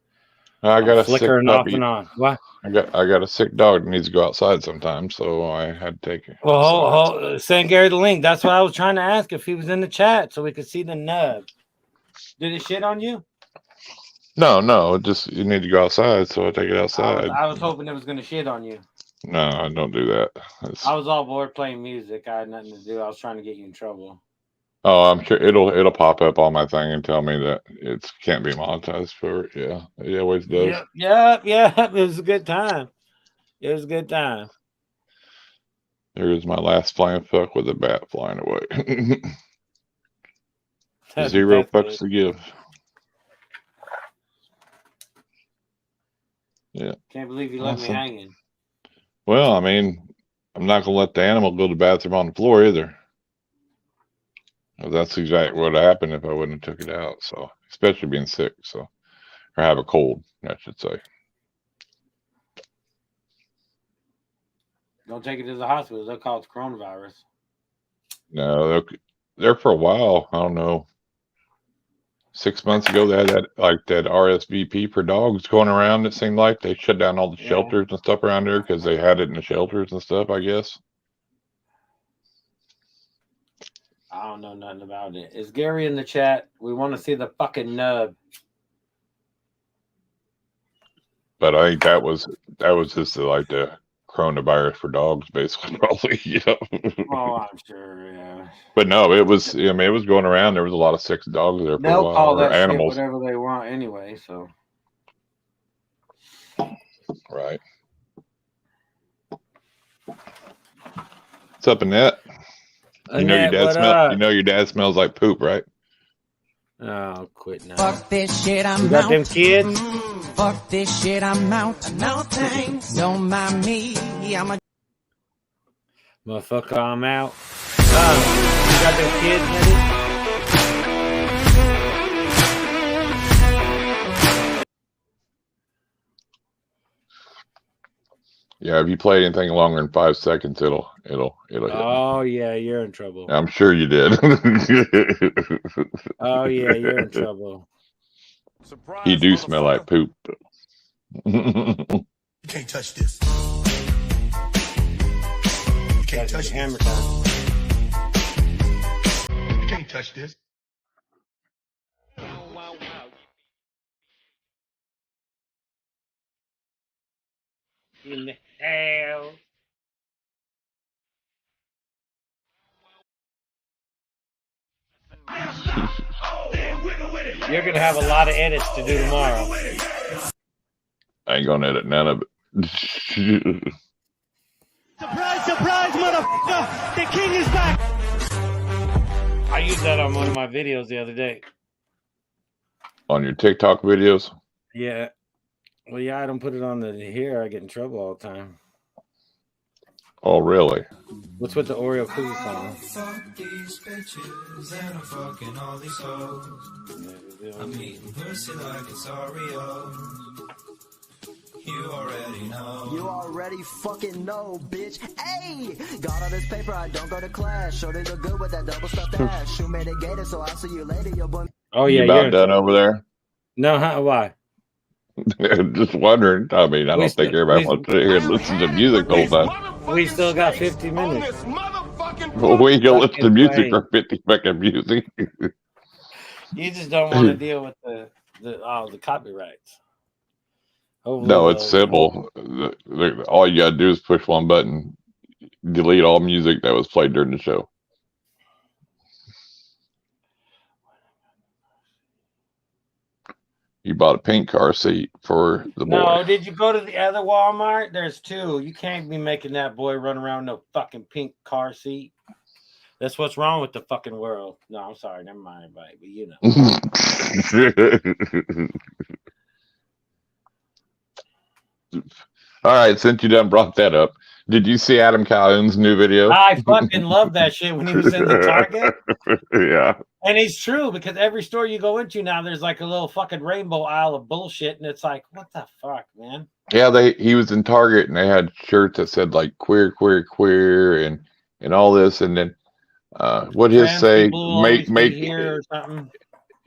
I got a sick flickering off puppy. and on. What? I got a sick dog that needs to go outside sometimes, so I had to take it. Well, send Gary the link. That's what I was trying to ask if he was in the chat so we could see the nub. Did it shit on you? No, just you need to go outside, so I take it outside. I was hoping it was going to shit on you. No, I don't do that. I was all bored playing music. I had nothing to do. I was trying to get you in trouble. Oh, I'm sure it'll pop up on my thing and tell me that it can't be monetized for it. Yeah, it always does. Yeah. It was a good time. It was a good time. There is my last flying fuck with a bat flying away. Zero fucks to give. Yeah. Can't believe you left me hanging. Well, I mean, I'm not gonna let the animal go to the bathroom on the floor either. Well, that's exactly what happened if I wouldn't have took it out. So, especially being sick, so or have a cold, I should say. Don't take it to the hospital. They'll call it coronavirus. No, there for a while. I don't know. 6 months ago, they had that RSVP for dogs going around. It seemed like they shut down all the shelters and stuff around there because they had it in the shelters and stuff, I guess. I don't know nothing about it. Is Gary in the chat? We want to see the fucking nub. But I think that was just like the coronavirus for dogs, basically, probably. Yeah. Oh, I'm sure. Yeah. But no, it was. I mean, it was going around. There was a lot of sick dogs there for a They'll while. call that animals, shit whatever they want anyway. So. Right. What's up, Annette? You know your dad smells. You know your dad smells like poop, right? Oh, quit now. Fuck this shit, I'm You got out. them kids? Fuck this shit, I'm out. No thanks. Don't mind me. I'ma Motherfucker, I'm out. You got them kids, nigga? Yeah, if you play anything longer than 5 seconds, it'll hit me. Oh yeah, you're in trouble. I'm sure you did. Oh yeah, you're in trouble. He do smell like poop. You can't touch this. You can't touch hammer time. touch this. In the hell. You're gonna have a lot of edits to do tomorrow. I ain't gonna edit none of it. Surprise, surprise, motherfucker! The king is back! I used that on one of my videos the other day. On your TikTok videos? Yeah. Well, yeah, I don't put it on the here. I get in trouble all the time. Oh, really? What's with the Oreo cookie song? Fuck these bitches and I'm fucking all these hoes. I'm eating pussy like it's Oreo. You already know. You already fucking know, bitch. Hey! Got all this paper, I don't go to class. Shorty look good with that double stuffed ass. Shoe made a gator, so I'll see you later, your boy. Oh, yeah. You about done over there? No, why? Just wondering. I mean, I don't think everybody wants to hear and listen to music the whole time. We still got 50 minutes. Well, we can listen to music for 50 fucking music. You just don't want to deal with the copyrights. Hopefully No, it's simple. All you gotta do is push one button, delete all music that was played during the show. You bought a pink car seat for the boy. No, did you go to the other Walmart? There's two. You can't be making that boy run around no fucking pink car seat. That's what's wrong with the fucking world. No, I'm sorry. Never mind, everybody. But you know. All right, since you done brought that up, did you see Adam Calhoun's new video? I fucking love that shit when he was in the Target. Yeah. And it's true because every store you go into now, there's like a little fucking rainbow aisle of bullshit. And it's like, what the fuck, man? Yeah, he was in Target and they had shirts that said like queer, queer, queer and all this. And then what his say, make here or something.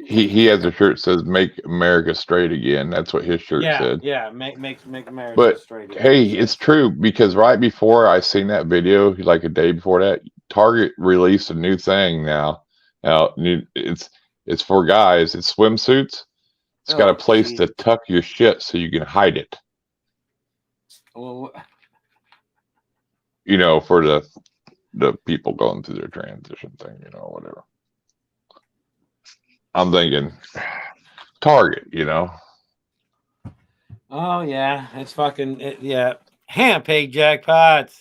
He has a shirt that says "Make America Straight Again." That's what his shirt said. Yeah, make America straight again. Hey, it's true because right before I seen that video, like a day before that, Target released a new thing now. Now it's for guys. It's swimsuits. It's got a place to tuck your shit so you can hide it. Well, you know, for the people going through their transition thing, you know, whatever. I'm thinking Target, you know. Oh yeah, it's fucking yeah. Hand-paid jackpots.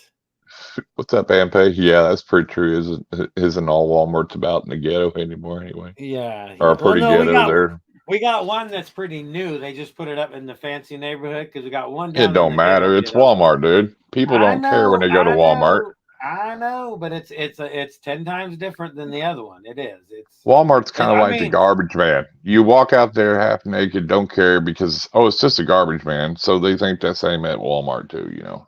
What's up, Ampay? Yeah, that's pretty true. Isn't all Walmart's about in the ghetto anymore anyway? Yeah. Or pretty ghetto there. We got one that's pretty new. They just put it up in the fancy neighborhood because we got one down. It don't matter. It's Walmart, dude. People don't care when they go to Walmart. I know, but it's 10 times different than the other one. It is. Walmart's kind of like the garbage man. You walk out there half naked, don't care because it's just a garbage man. So they think the same at Walmart too, you know.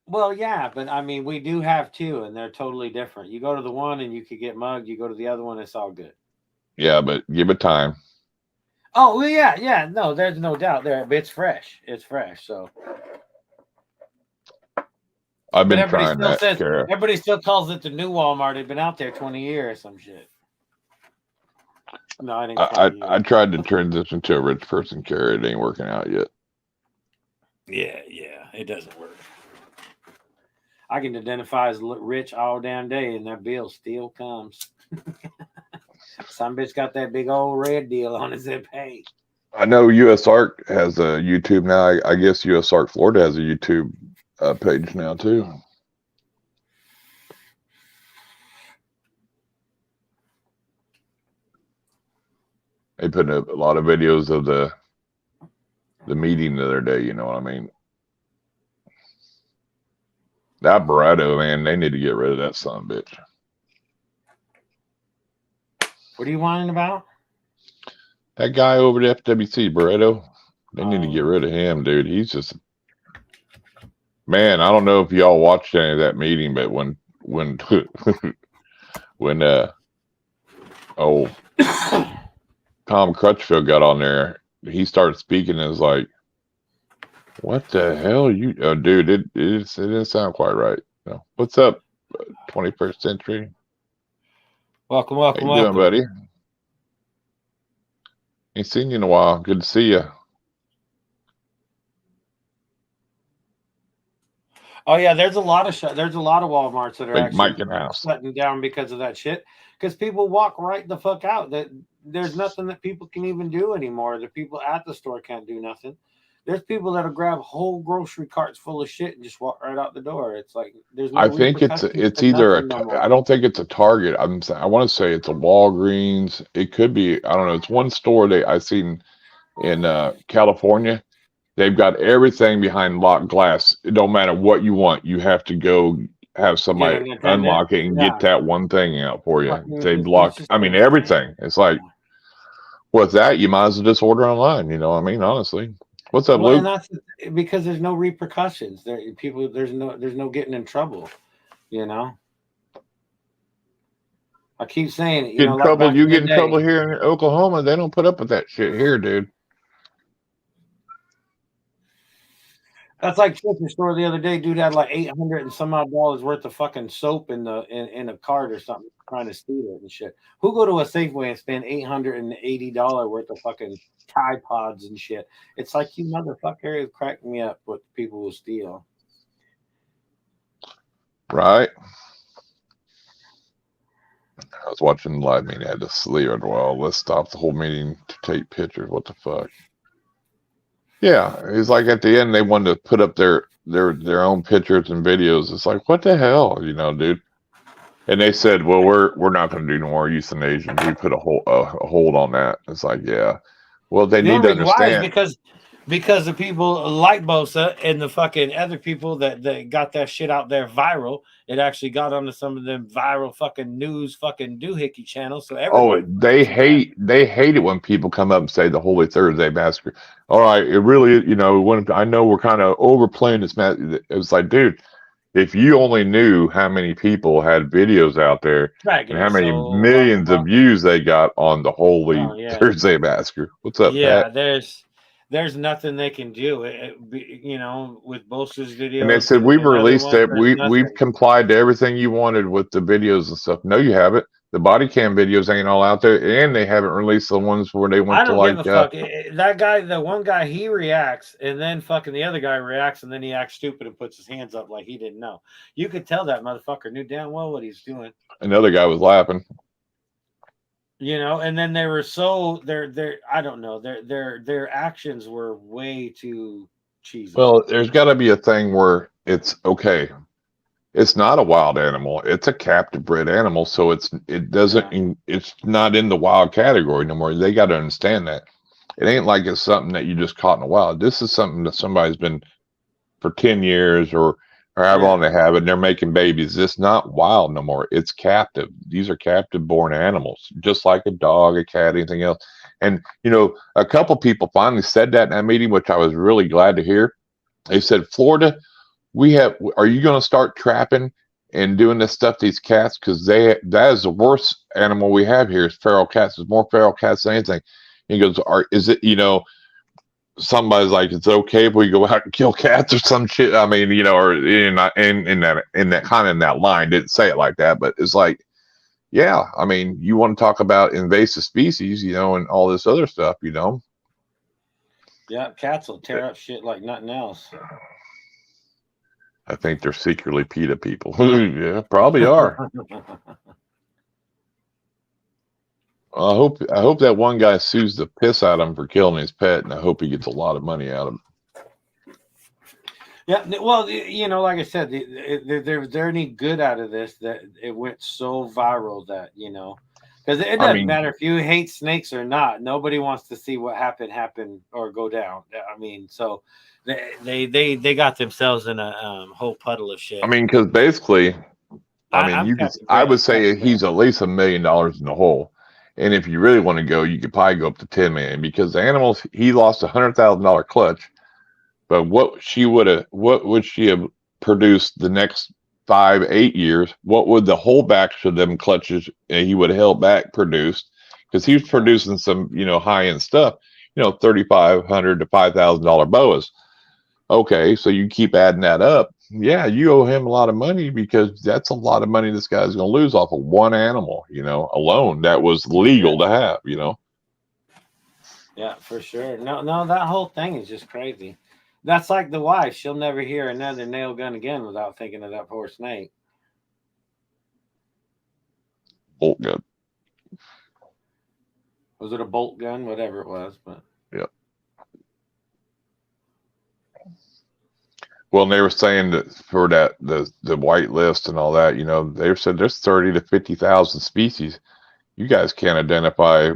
Well, yeah, but I mean, we do have two, and they're totally different. You go to the one, and you could get mugged. You go to the other one, it's all good. Yeah, but give it time. Oh, well, yeah. No, there's no doubt there. But it's fresh. It's fresh. So I've been trying that. Everybody still calls it the new Walmart. It'd been out there 20 years or some shit. No, I tried to transition to a rich person carrier. It ain't working out yet. Yeah, it doesn't work. I can identify as rich all damn day, and that bill still comes. Some bitch got that big old red deal on his zip pay. I know USARK has a YouTube now. I guess USARK Florida has a YouTube page now too. They put up a lot of videos of the meeting the other day. You know what I mean? That Barretto, man, they need to get rid of that son of a bitch. What are you whining about? That guy over at FWC, Barretto. They need to get rid of him, dude. He's just, man. I don't know if y'all watched any of that meeting, but when Tom Crutchfield got on there, he started speaking and was like, "What the hell, dude? It didn't sound quite right." No. What's up, 21st century? Welcome, How welcome, you doing, welcome. buddy? Ain't seen you in a while. Good to see you. Oh yeah, there's a lot of there's a lot of Walmarts that are Big actually Mike in the house. shutting down because of that shit. Because people walk right the fuck out. That there's nothing that people can even do anymore. The people at the store can't do nothing. There's people that'll grab whole grocery carts full of shit and just walk right out the door. It's like there's no I think it's repercussions to either nothing no more. I don't think it's a Target. I want to say it's a Walgreens. It could be, I don't know. It's one store I seen in California. They've got everything behind locked glass. It don't matter what you want. You have to go have somebody an attendant. unlock it and Yeah. get that one thing out for you. Fucking- They've it's locked. just I mean, insane. everything. It's like, with that, you might as well just order online. You know what I mean? Honestly. What's up, Well, and Luke? that's because there's no repercussions. There's no getting in trouble. You know. I keep saying it. Get in trouble. back You in the get in day. trouble here in Oklahoma. They don't put up with that shit here, dude. That's like grocery store the other day. Dude had like $800 and some odd dollars worth of fucking soap in a cart or something, trying to steal it and shit. Who go to a Safeway and spend $880 worth of fucking Tide Pods and shit? It's like, you motherfucker, is cracking me up what people will steal. Right. I was watching the live meeting. I had to sleep. Well, let's stop the whole meeting to take pictures. What the fuck? Yeah, it's like at the end they wanted to put up their own pictures and videos. It's like, what the hell, dude? And they said, well, we're not going to do no more euthanasia. We put a hold on that. It's like, yeah. Well, they need to understand. Why is because the people like Bosa and the fucking other people that got that shit out there viral, it actually got onto some of them viral fucking news fucking doohickey channels. So they hate it when people come up and say the Holy Thursday massacre. All right, it really, when I know we're kind of overplaying this. It was like, dude, if you only knew how many people had videos out there and how many millions of views they got on the Holy Thursday massacre. What's up, yeah, Pat? There's nothing they can do. With Bosa's video. And they said, we've released it. We've complied to everything you wanted with the videos and stuff. No, you haven't. The body cam videos ain't all out there, and they haven't released the ones where they went to like. Give a fuck. That guy, the one guy, he reacts, and then fucking the other guy reacts, and then he acts stupid and puts his hands up like he didn't know. You could tell that motherfucker knew damn well what he's doing. Another guy was laughing. And then they were I don't know, their actions were way too cheesy. Well, there's got to be a thing where it's okay. It's not a wild animal. It's a captive bred animal, so it's not in the wild category no more. They got to understand that. It ain't like it's something that you just caught in the wild. This is something that somebody's been for 10 years or however long they have it, and they're making babies. It's not wild no more. It's captive. These are captive born animals, just like a dog, a cat, anything else. And, a couple people finally said that in that meeting, which I was really glad to hear. They said, Florida, are you going to start trapping and doing this stuff to these cats? Because that is the worst animal we have here is feral cats. There's more feral cats than anything. And he goes, is it, somebody's like, it's okay if we go out and kill cats or some shit. I mean, or in that kind of in that line, didn't say it like that, but it's like, yeah, I mean, you want to talk about invasive species, and all this other stuff, Yeah, cats will tear up shit like nothing else. I think they're secretly PETA people. Yeah, probably are. I hope that one guy sues the piss out of him for killing his pet, and I hope he gets a lot of money out of him. Yeah, well, like I said, they're any good out of this that it went so viral that because it doesn't matter if you hate snakes or not. Nobody wants to see what happen or go down. I mean, so they got themselves in a whole puddle of shit. I mean, because basically, I would say he's at least $1 million in the hole. And if you really want to go, you could probably go up to 10 million because the animals, he lost $100,000 clutch. But what would she have produced the next 5-8 years? What would the holdbacks of them clutches he would have held back produced? Because he was producing some, high end stuff, $3,500 to $5,000 boas. Okay, so you keep adding that up. yeah, you owe him a lot of money because that's a lot of money this guy's going to lose off of one animal, alone that was legal to have, Yeah, for sure. No, that whole thing is just crazy. That's like the wife. She'll never hear another nail gun again without thinking of that poor snake. Bolt gun. Was it a bolt gun? Whatever it was, but yeah. Well, they were saying that for the white list and all that, they said there's 30 to 50,000 species. You guys can't identify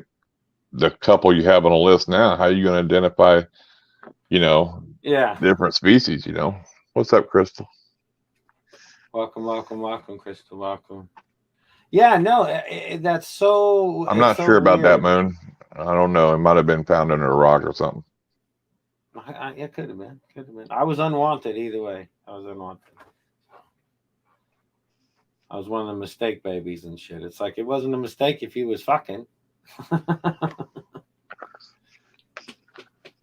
the couple you have on a list now. How are you going to identify, different species? What's up, Crystal? Welcome, Crystal. Welcome. Yeah, no, that's so. I'm not sure about that, Moon. I don't know. It might have been found under a rock or something. It could have been. I was unwanted either way. I was unwanted. I was one of the mistake babies and shit. It's like it wasn't a mistake if he was fucking.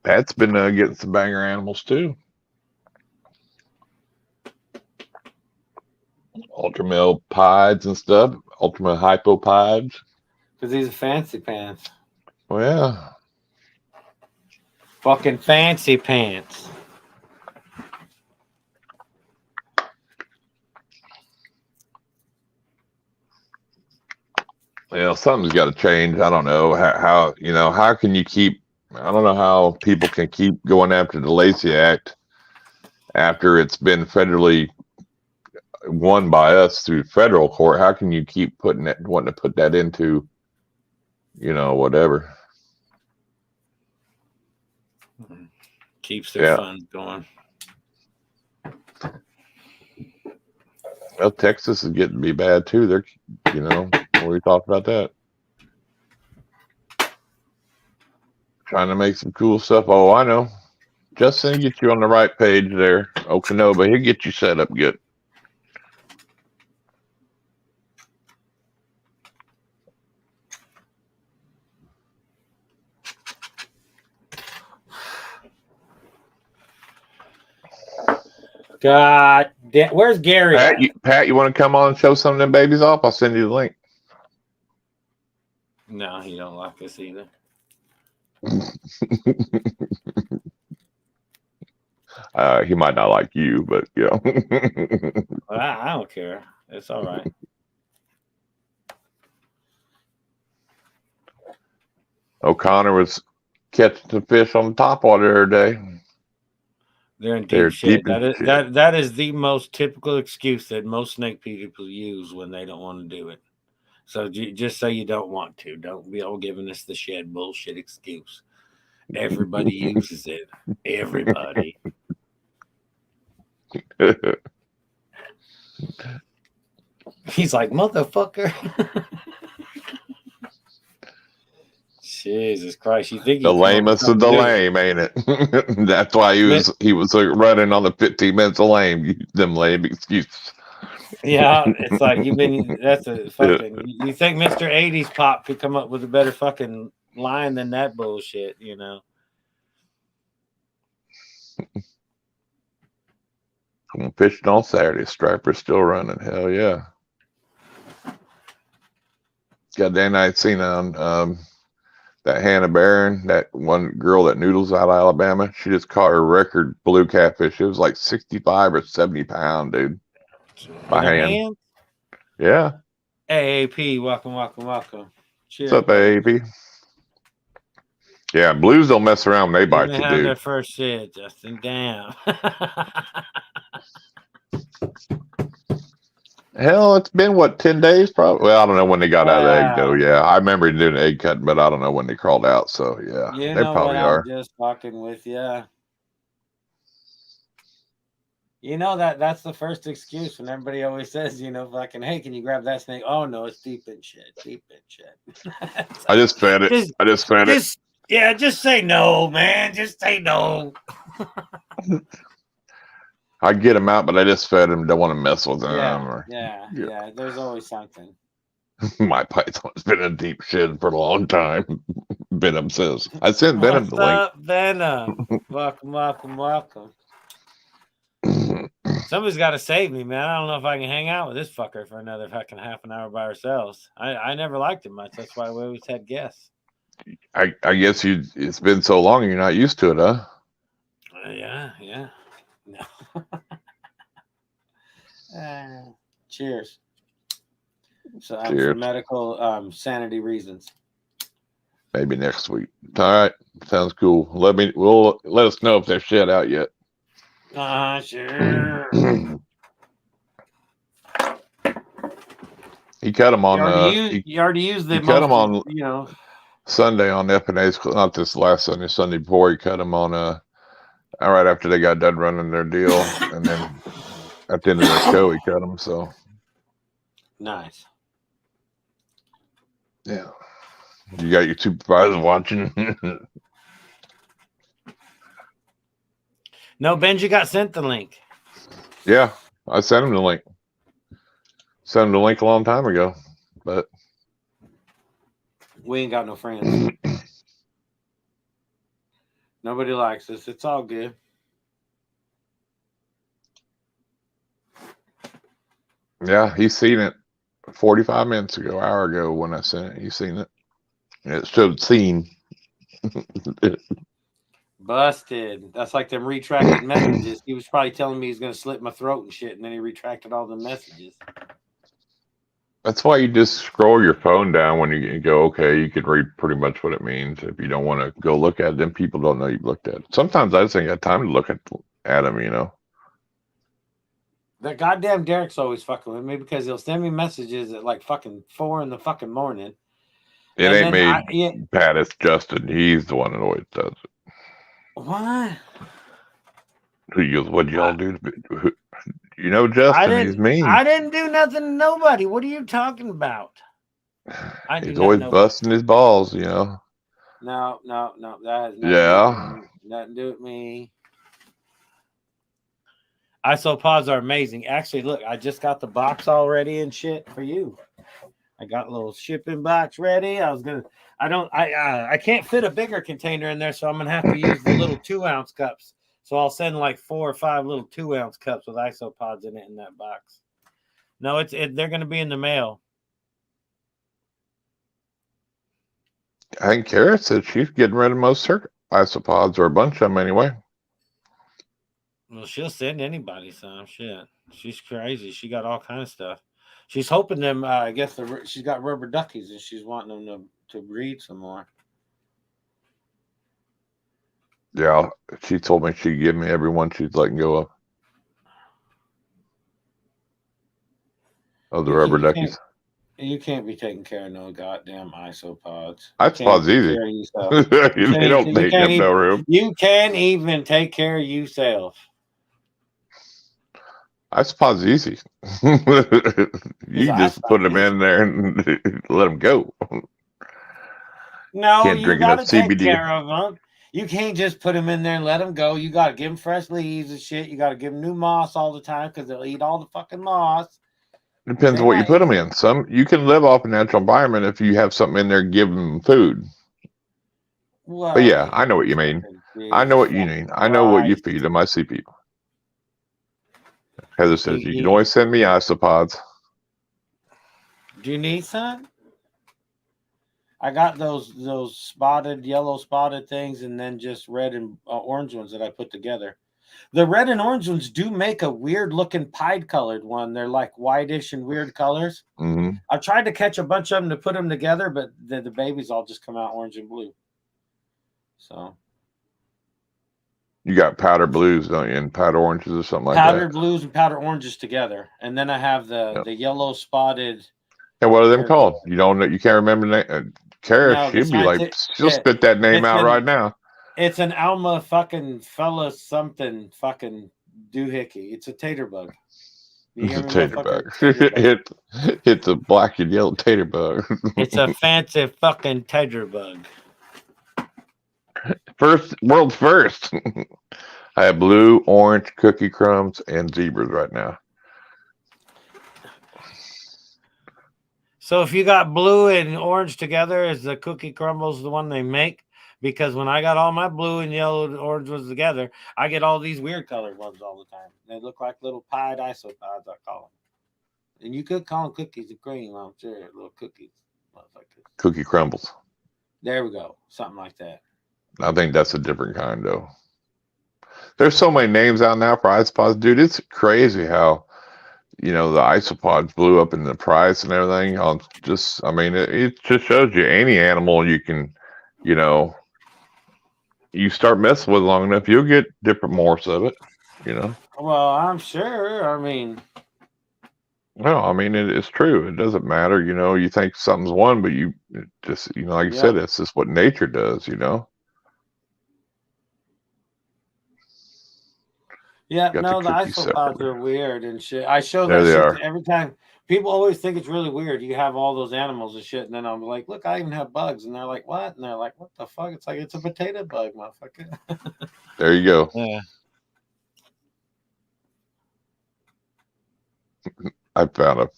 Pat's been getting some banger animals too. Ultramale pieds and stuff. Ultra hypopieds. Because he's a fancy pants. Well, yeah. Fucking fancy pants. Something's got to change. I don't know how can you keep, I don't know how people can keep going after the Lacey Act after it's been federally won by us through federal court. How can you keep wanting to put that into, whatever. Keeps their funds going. Well, Texas is getting to be bad too. They're, we talked about that. Trying to make some cool stuff. Oh, I know. Justin, get you on the right page there. Okanoba, he'll get you set up good. God damn. Where's Gary? Pat, you want to come on and show some of them babies off? I'll send you the link. No, he don't like us either. He might not like you, but Well, I don't care. It's all right. O'Connor was catching some fish on the top water the other day. They're in deep shit. That is the most typical excuse that most snake people use when they don't want to do it. So just say you don't want to. Don't be all giving us the shed bullshit excuse. Everybody uses it. Everybody. He's like, motherfucker. Jesus Christ! You think the lamest of the lame, ain't it? That's why he was running on the 15 minutes of lame. Them lame excuses. Yeah, it's like that's a fucking. You think Mr. 80s Pop could come up with a better fucking line than that bullshit? I'm fishing on Saturday. Striper's still running. Hell yeah! Goddamn, I seen on that Hannah Barron, that one girl that noodles out of Alabama. She just caught her record blue catfish. It was like 65 or 70 pound, dude. By hand. Yeah. AAP, welcome. Cheers. What's up, AAP? Yeah, blues don't mess around when they bite you, dude. Their first shit, Justin. Damn. Hell, it's been 10 days probably. Well, I don't know when they got out of the egg though. Yeah, I remember doing egg cutting, but I don't know when they crawled out. So yeah, they probably are. I'm just fucking with you. That's the first excuse when everybody always says, fucking, hey, can you grab that snake? Oh no, it's deep in shit. I just fed it. Yeah, just say no, man. Just say no. I get them out, but I just fed them. Don't want to mess with them. Yeah. There's always something. My python's been in deep shit for a long time. Venom says. I sent Venom the link. Venom? Welcome. Somebody's got to save me, man. I don't know if I can hang out with this fucker for another fucking half an hour by ourselves. I never liked him much. That's why we always had guests. I guess it's been so long you're not used to it, huh? Yeah. No. Cheers. So for Cheers. medical sanity reasons. Maybe next week. All right, sounds cool. Let us know if they're shit out yet. Sure. He cut them on. You already used them. He cut them on. You know, Sunday on FNA's. Not this last Sunday. Sunday before he cut them on. Right after they got done running their deal, and then at the end of the show he cut them. So nice. Yeah. You got your supervisor watching. No, Benji got sent the link. Yeah, I sent him the link. Sent him the link a long time ago, but we ain't got no friends. Nobody likes us. It's all good. Yeah, he's seen it 45 minutes ago, hour ago when I sent it. He's seen it. It showed seen. Busted. That's like them retracted messages. He was probably telling me he's going to slit my throat and shit, and then he retracted all the messages. That's why you just scroll your phone down when you go, okay, you can read pretty much what it means. If you don't want to go look at it, then people don't know you've looked at it. Sometimes I just ain't got time to look at them, you know. That goddamn Derek's always fucking with me because he'll send me messages at like fucking 4 in the fucking morning. It ain't me, Pat. It's Justin. He's the one that always does it. What? He goes, what'd y'all do? You know, Justin, he's mean. I didn't do nothing to nobody. What are you talking about? He's always busting his balls, you know. No. That has nothing to do with me. Isopods are amazing. Actually, look, I just got the box all ready and shit for you. I got a little shipping box ready. I can't fit a bigger container in there, so I'm gonna have to use the little 2-ounce cups. So I'll send like 4 or 5 little 2-ounce cups with isopods in it in that box. No, they're gonna be in the mail. I think Kara said she's getting rid of most her isopods, or a bunch of them anyway. Well, she'll send anybody some shit. She's crazy. She got all kind of stuff. She's hoping them. I guess she's got rubber duckies, and she's wanting them to breed some more. Yeah, she told me she'd give me every one she's letting go of the rubber duckies. You can't be taking care of no goddamn isopods. Isopods easy. They don't take up no room. You can't even take care of yourself. Isopods easy. You just put them in there and let them go. No, can't you got to take care of them. You can't just put them in there and let them go. You got to give them fresh leaves and shit. You got to give them new moss all the time because they'll eat all the fucking moss. Depends on what you put them in. Some you can live off a natural environment if you have something in there, give them food. But yeah, I know what you mean. I know what you mean. I know what you feed them. I see people. Heather says you can always send me isopods. Do you need some? I got those yellow spotted things, and then just red and orange ones that I put together. The red and orange ones do make a weird looking pied colored one. They're like whitish and weird colors. Mm-hmm. I've tried to catch a bunch of them to put them together, but the babies all just come out orange and blue. So you got powder blues, don't you, and powder oranges or something like that? Powder blues and powder oranges together, and then I have the yellow spotted. And what are them called? You don't know? You can't remember the name? Kara, she'll be like, she'll spit that name out right now. It's an Alma fucking fella something fucking doohickey. It's a tater bug. It's a tater bug. It's a black and yellow tater bug. It's a fancy fucking tater bug. World's first. I have blue, orange, cookie crumbs, and zebras right now. So if you got blue and orange together, is the cookie crumbles the one they make? because when I got all my blue and yellow and orange ones together, I get all these weird colored ones all the time. They look like little pied isopods, I call them. And you could call them cookies and cream, I'm sure. Little cookies. Motherfuckers. Cookie crumbles. There we go. Something like that. I think that's a different kind, though. There's so many names out now for isopods, dude. It's crazy how, the isopods blew up in the price and everything. It just shows you any animal you can, you start messing with long enough, you'll get different morphs of it, Well, I'm sure. I mean, no, it's true. It doesn't matter, you think something's one, but you just, like you said, it's just what nature does, Yeah, Got no, the cookies isopods separately. are weird and shit. I show There that they shit are. to every time. People always think it's really weird. You have all those animals and shit, and then I'm like, look, I even have bugs. And they're like, what? And they're like, what the fuck? It's like, it's a potato bug, motherfucker. There you go. Yeah. I found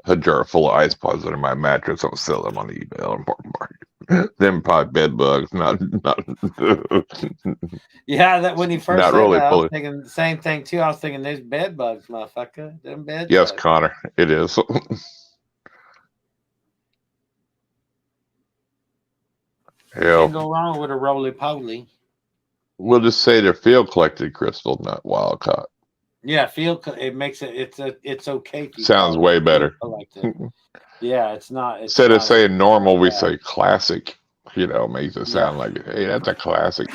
a jar full of isopods under my mattress. I'll sell them on eBay on market. Them probably bed bugs, not Yeah, that when he first Not said really that, I was fully. thinking the same thing too. I was thinking there's bed bugs, motherfucker. Them bed Yes, bugs. Connor, it is. Can't Hell, go wrong with a roly poly. we'll just say they're field collected crystal, not wild caught. Yeah, it makes it. It's okay. To Sounds call way it better. collected. Yeah, it's not. It's Instead of not saying normal, we yeah. say classic. Makes it sound like, hey, that's a classic.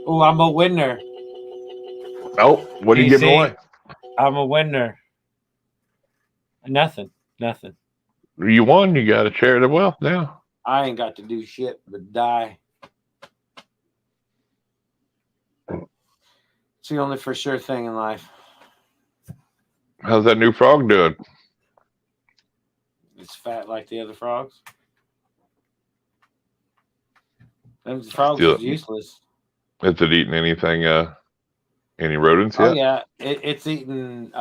Oh, I'm a winner. Oh, what are you giving away? I'm a winner. Nothing. You won. You got to share the wealth now. I ain't got to do shit but die. It's the only for sure thing in life. How's that new frog doing? It's fat like the other frogs. Them frogs is useless. Is it eating anything? Any rodents yet? Oh yeah, it's eating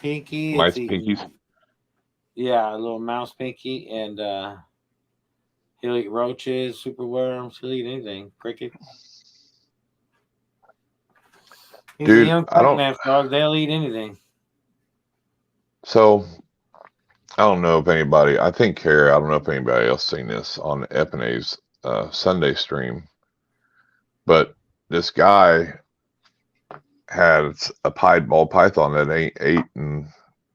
pinky. Mice It's eating, pinkies. yeah, a little mouse pinky, and he'll eat roaches, super worms. He'll eat anything. Cricket. He's Dude, a young I don't- man frog. They'll eat anything. So, I don't know if anybody, I think Kara, I don't know if anybody else seen this on Epine's Sunday stream, but this guy has a ball python that ain't ate in,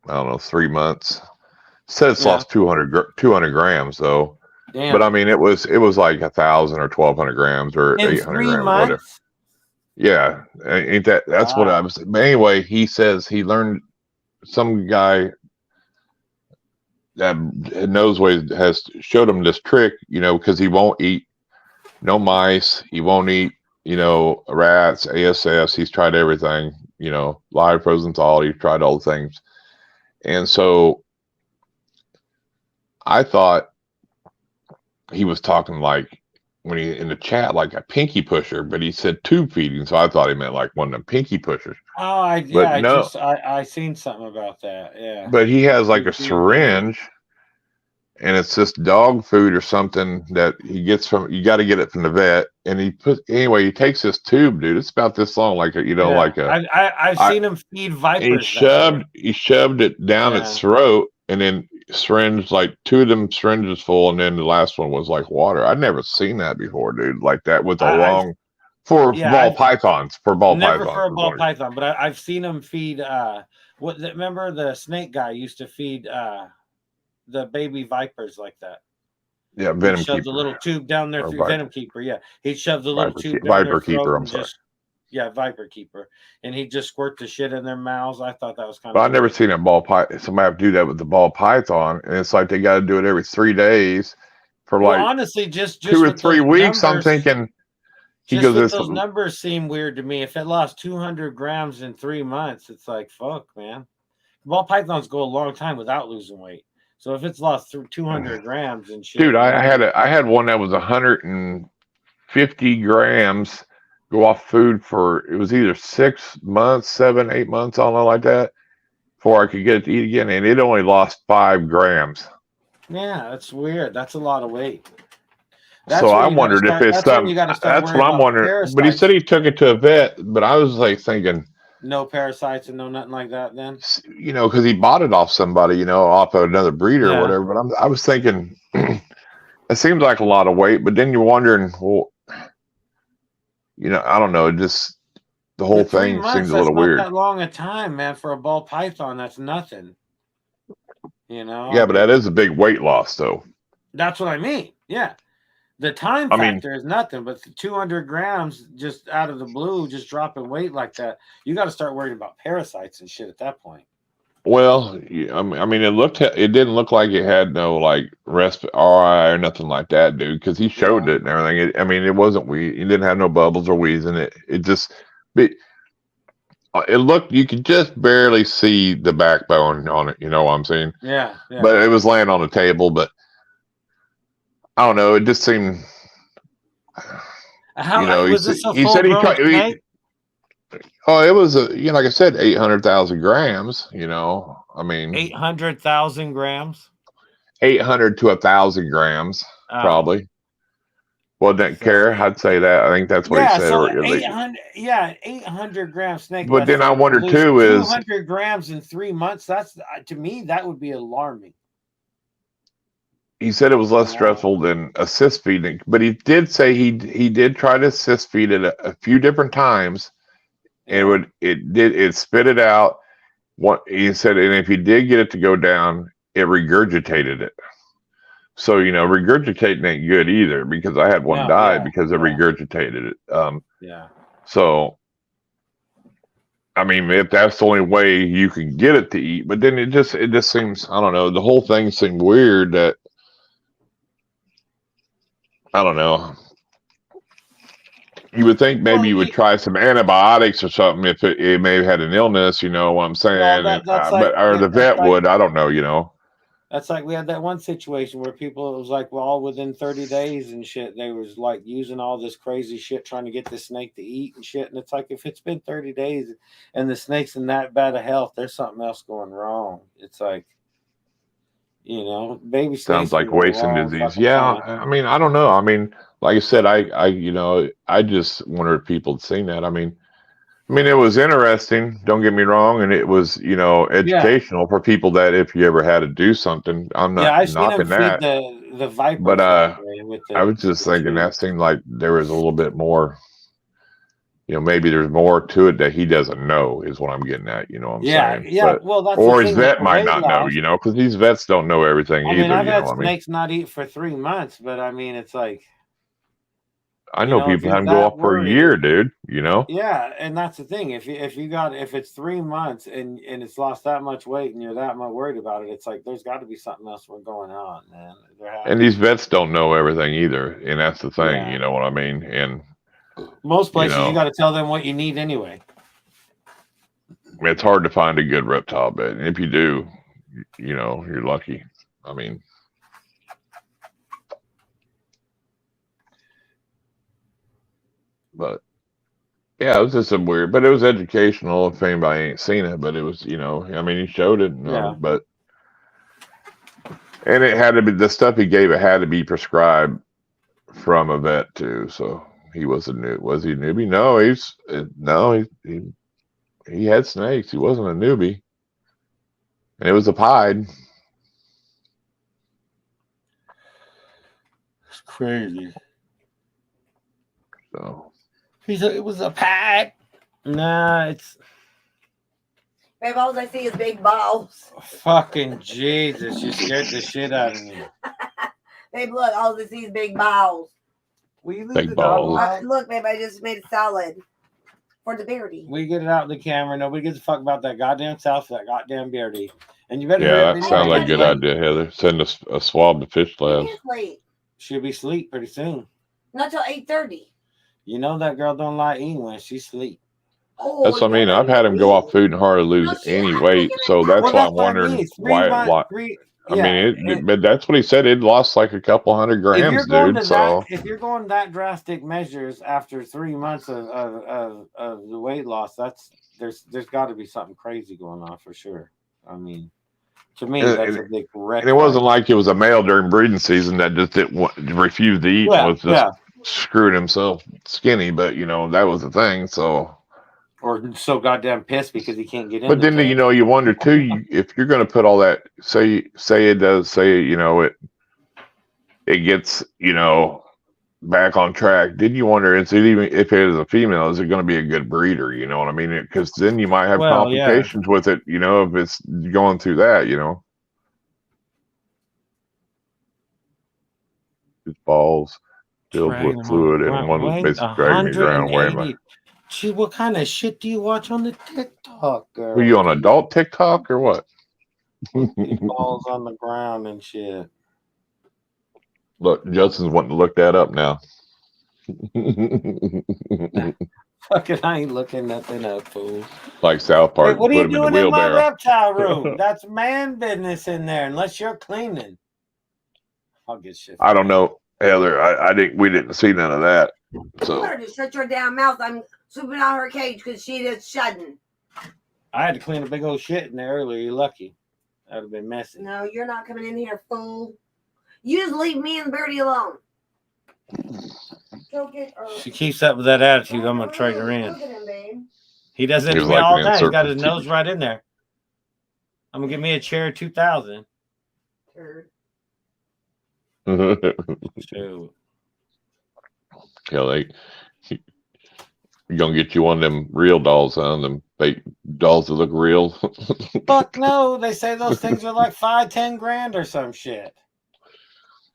I don't know, 3 months. Said it's lost 200 grams though. Damn. But it was like 1,000 or 1,200 grams or In 800 3 grams, months? whatever. Yeah, ain't that's what I was. But anyway, he says he learned, some guy that knows what has showed him this trick, because he won't eat no mice, he won't eat, rats, ASS. He's tried everything, live frozen thaw. He's tried all the things, and so I thought he was talking like, when he in the chat, like a pinky pusher, but he said tube feeding, so I thought he meant like one of them pinky pushers. Oh, I seen something about that. Yeah. But he has like a syringe, and it's just dog food or something that he gets from. You got to get it from the vet, and he takes this tube, dude. It's about this long, like I've seen him feed vipers. He shoved it down its throat, and then syringe, like 2 of them syringes full, and then the last one was like water. I'd never seen that before, dude, like that with a long ball pythons. Never for a ball python, but I've seen him feed. Remember the snake guy used to feed the baby vipers like that. Yeah, Venom Keeper. Shoved a little tube down there through Venom Keeper. Yeah, he shoved a little tube. Viper Keeper. I'm sorry. Viper Keeper, and he just squirt the shit in their mouths. I thought that was kind of. But I've never seen a ball python. Somebody have to do that with the ball python, and it's like they got to do it every 3 days for like honestly, just 2 or 3 weeks. Numbers, I'm thinking. Those numbers seem weird to me. If it lost 200 grams in 3 months, it's like fuck, man. Ball pythons go a long time without losing weight. So if it's lost 200 grams and shit, dude, I had one that was 150 grams. Go off food for, it was either 6 months, 7, 8 months, I don't know, like that, before I could get it to eat again, and it only lost 5 grams. Yeah, that's weird. That's a lot of weight. So I wondered if it's That's when you got to start that's worrying what I'm about wondering. But he parasites. said he took it to a vet, but I was like thinking, No parasites and no nothing like that. Then you know, because he bought it off somebody, you know, off of another breeder or Yeah. whatever. But I was thinking, it seems like a lot of weight. But then you're wondering, well, you know, I don't know, just the whole But 3 thing months, seems a that's little not weird. that long a time, man. For a ball python, that's nothing. You know. Yeah, I but mean, that is a big weight loss, though. that's what I mean. Yeah. The time I mean- factor is nothing, but the 200 grams just out of the blue, just dropping weight like that, you got to start worrying about parasites and shit at that point. Well, yeah, I mean, it didn't look like it had no like RI or nothing like that, dude. Because he showed it and everything. I mean, it wasn't it didn't have no bubbles or wheezing. It just it looked, you could just barely see the backbone on it. You know what I'm saying? Yeah, yeah. But it was laying on the table. But I don't know. It just seemed. How You know, was this a he said he full-grown cut. snake? Oh, it was you know, like I said, 800,000 grams. You know, I mean, 800,000 grams. 800 to 1,000 grams, Oh. probably. Well, didn't care. I'd say that. I think that's what he said. So Or, 800, 800 gram snake. But then I left wonder lose too is 200 grams in 3 months. That's to me that would be alarming. he said it was less stressful than assist feeding, but he did say he did try to assist feed it a few different times, and it spit it out. What he said, and if he did get it to go down, it regurgitated it. So, you know, regurgitating ain't good either, because I had one die because it regurgitated it. Yeah. So, I mean, if that's the only way you can get it to eat, but then it just seems, I don't know, the whole thing seemed weird. That I don't know. You would think maybe you would try some antibiotics or something if it may have had an illness. You know what I'm saying? Well, that's or the vet would. I don't know. You know. That's like we had that one situation where people, it was like, well, all within 30 days and shit, they was like using all this crazy shit trying to get the snake to eat and shit. And it's like, if it's been 30 days and the snake's in that bad of health, there's something else going wrong. It's like, you know, baby snakes Sounds like can go wasting wrong disease. fucking Yeah, fast. I mean, I don't know. I mean, like I said, I you know, I just wonder if people had seen that. I mean, it was interesting. Don't get me wrong, and it was, you know, educational for people that if you ever had to do something. I'm not I've seen knocking them that, feed the vipers. but that way with I was just thinking that seemed like there was a little bit more. You know, maybe there's more to it that he doesn't know, is what I'm getting at. You know what I'm saying? Yeah. But, Well, that's or the his thing with vet the might weight not know, loss. you know, because these vets don't know everything I mean, either. I've You had know what I mean? snakes not eat for 3 months, but I mean, it's like, I know if people you're have them go that off for a worried, year, dude. You know? yeah, and that's the thing. If it's 3 months and it's lost that much weight and you're that much worried about it, it's like there's got to be something else going on, man. And these vets don't know everything either, and that's the thing. Yeah. You know what I mean? And most places you know, you got to tell them what you need anyway. it's hard to find a good reptile vet, and if you do, you know, you're lucky. I mean, but yeah, it was just some weird, but it was educational if anybody ain't seen it. But it was, you know, I mean, he showed it, but and it had to be, the stuff he gave, it had to be prescribed from a vet too. So he was he a newbie? No, he had snakes. He wasn't a newbie, and it was a pied. It's crazy. So it was a pad. Nah, it's Babe, all I see is big balls. fucking Jesus. You scared the shit out of me. Babe, look, all I see is big balls. Will you leave Big the dog balls. alone? Look, babe, I just made a salad for the beardy. We get it out in the camera. Nobody gives a fuck about that goddamn South, that goddamn beardy. And you better Yeah, hurry that up. sounds like a good idea, Heather. Send a swab to fish labs. Late. She'll be asleep pretty soon. Not till 8:30. You know that girl don't like eating when she sleep. Oh, That's what I mean. I've had him go off food and hardly lose any weight, so that's why I'm wondering why. I mean, but that's what he said. It lost like a couple hundred grams, dude. So if you're going that drastic measures after 3 months of the weight loss, there's got to be something crazy going on for sure. I mean, To me, And- that's a big red And it wasn't like it was a male during breeding season that just refused to eat and was just screwing himself skinny. But that was the thing. So, or so goddamn pissed because he can't get in. but then you wonder too, if you're going to put all that, say it does, it gets back on track. Then you wonder, even if it is a female, is it going to be a good breeder? You know what I mean? Because then you might have complications with it. If it's going through that. His balls filled with fluid and one was basically dragging me around wearing Gee, what kind of shit do you watch on the TikTok, girl? Were you on adult TikTok or what? Balls on the ground and shit. Look, Justin's wanting to look that up now. Fucking, I ain't looking nothing up, fool. Like South Park. Hey, what are you doing in my wheelbarrow. reptile room? That's man business in there, unless you're cleaning. I'll get shit. I don't know, Heather. We didn't see none of that. So You better just shut your damn mouth. I'm swooping out her cage because she is shutting. I had to clean a big old shit in there earlier. You're lucky. That would have been messy. No, you're not coming in here, fool. You just leave me and Birdie alone. Go get her. She keeps up with that attitude. I'm gonna trade her in. Look at him, babe. He does it to me all day. He's got his nose right in there. I'm gonna give me a chair 2000. So, yeah, you're gonna get you one of them real dolls, them fake dolls that look real. Fuck no, they say those things are like 5-10 grand or some shit.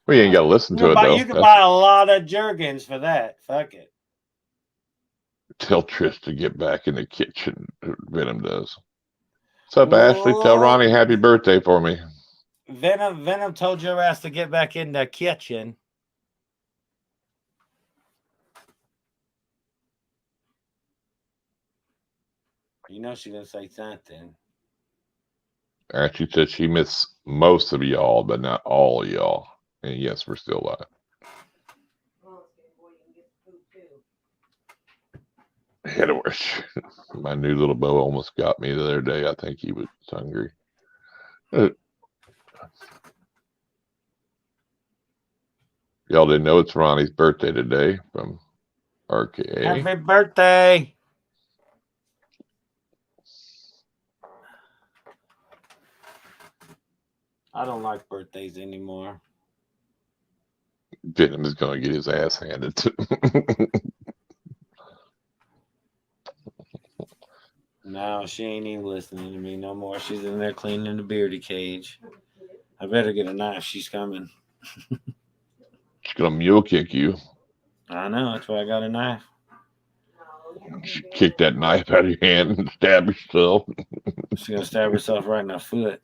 Well, you ain't gotta listen to it though. You can buy a lot of Jergens for that. Fuck it. Tell Trish to get back in the kitchen. Venom does. What's up, Ashley? Tell Ronnie happy birthday for me. Venom told your ass to get back in the kitchen. You know she's gonna say something. Ashley said she missed most of y'all, but not all of y'all. And yes, we're still live. My new little beau almost got me the other day. I think he was hungry. Y'all didn't know it's Ronnie's birthday today from RKA. Happy birthday! I don't like birthdays anymore. Venom is going to get his ass handed to him. No, she ain't even listening to me no more. She's in there cleaning the beardy cage. I better get a knife. She's coming. She's going to mule kick you. I know. That's why I got a knife. She kick that knife out of your hand and stab yourself. She's going to stab herself right in the foot.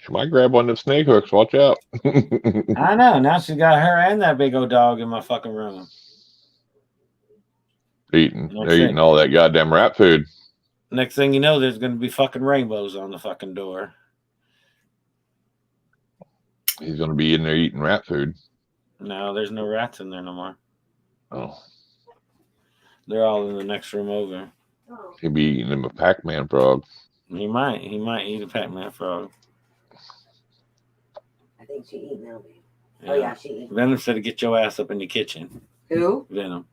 She might grab one of the snake hooks. Watch out. I know. Now she's got her and that big old dog in my fucking room. They're eating all that goddamn rat food. Next thing you know, there's going to be fucking rainbows on the fucking door. He's going to be in there eating rat food. No, there's no rats in there no more. Oh. They're all in the next room over. He'll be eating him a Pac-Man frog. He might eat a Pac-Man frog. I think she eat now, babe. Yeah. Oh, yeah, she eat. Venom said to get your ass up in the kitchen. Who? Venom.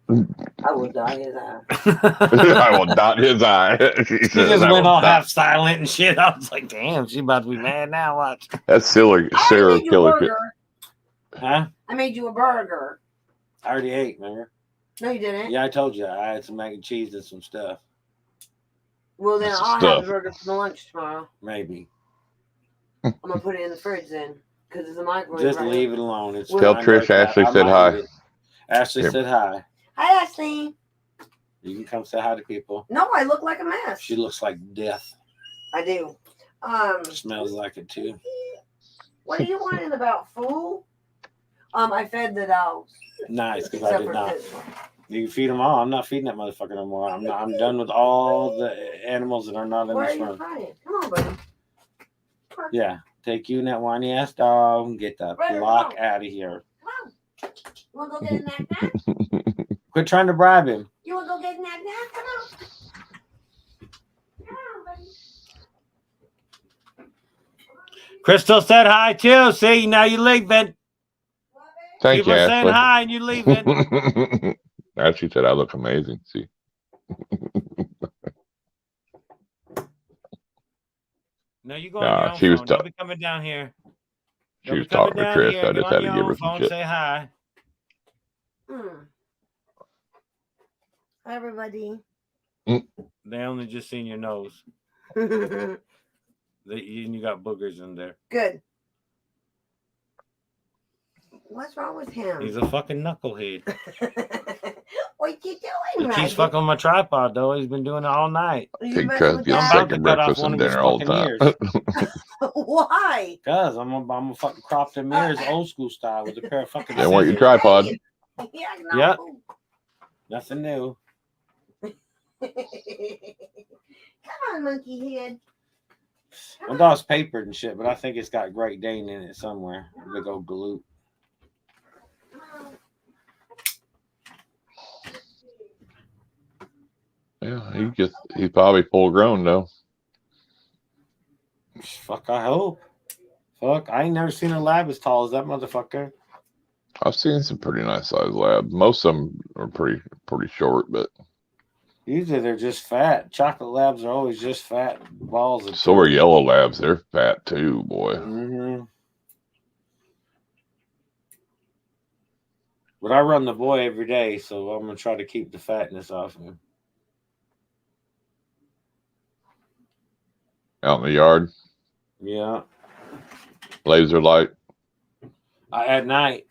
I will dot his eye. I will dot his eye. She just went all half silent and shit. I was like, damn, she about to be mad now. Watch. That's Sarah Killer. Huh? I made you a burger. I already ate, remember? No, you didn't. Yeah, I told you. I had some mac and cheese and some stuff. Well, then I'll have the burger for lunch tomorrow. Maybe. I'm going to put it in the fridge then. Because it's a microwave. Just leave it alone. It's Tell Trish Ashley said hi. Ashley said hi. Hi, Ashley. You can come say hi to people. No, I look like a mess. She looks like death. I do. Smells like it too. What are you wanting about, fool? I fed the dogs. Nice, because I did not. You can feed them all. I'm not feeding that motherfucker no more. I'm done with all the animals that are not in this room. Come on, buddy. Yeah, take you and that whiny ass dog and get the block out of here. Come on. You want to go get a knack-knack? Quit trying to bribe him. You want to go get a knack-knack? Come on. Come on, buddy. Crystal said hi too. See, now you're leaving. Thank People you, are saying Ashley. hi and you're leaving. Ashley said I look amazing. See. No, you go on your own She was phone. Don't be coming down here. she was talking to Chris. I Get just on had to your give own her some phone. shit. Say hi. Hi, everybody. They only just seen your nose. Good. You got boogers in there. What's wrong with him? He's a fucking knucklehead. What you He doing, keeps Maggie? fucking on my tripod though. He's been doing it all night. Because get I'm about second to cut breakfast off one and of his dinner all the fucking time. ears. Why? Cause I'm gonna fucking crop them ears old school style with a pair of fucking They want your scissors. tripod. Yeah, Yep. Nothing new. Come on, monkey head. My dog's papered and shit, but I think it's got Great Dane in it somewhere. A big old galoot. Yeah, he's probably full grown though. Fuck, I hope. Fuck, I ain't never seen a lab as tall as that motherfucker. I've seen some pretty nice sized labs. Most of them are pretty short, but Usually they're just fat. Chocolate labs are always just fat balls. Of so are yellow labs. They're fat too, boy. But I run the boy every day, so I'm gonna try to keep the fatness off him. Out in the yard. Yeah. Laser light. At night.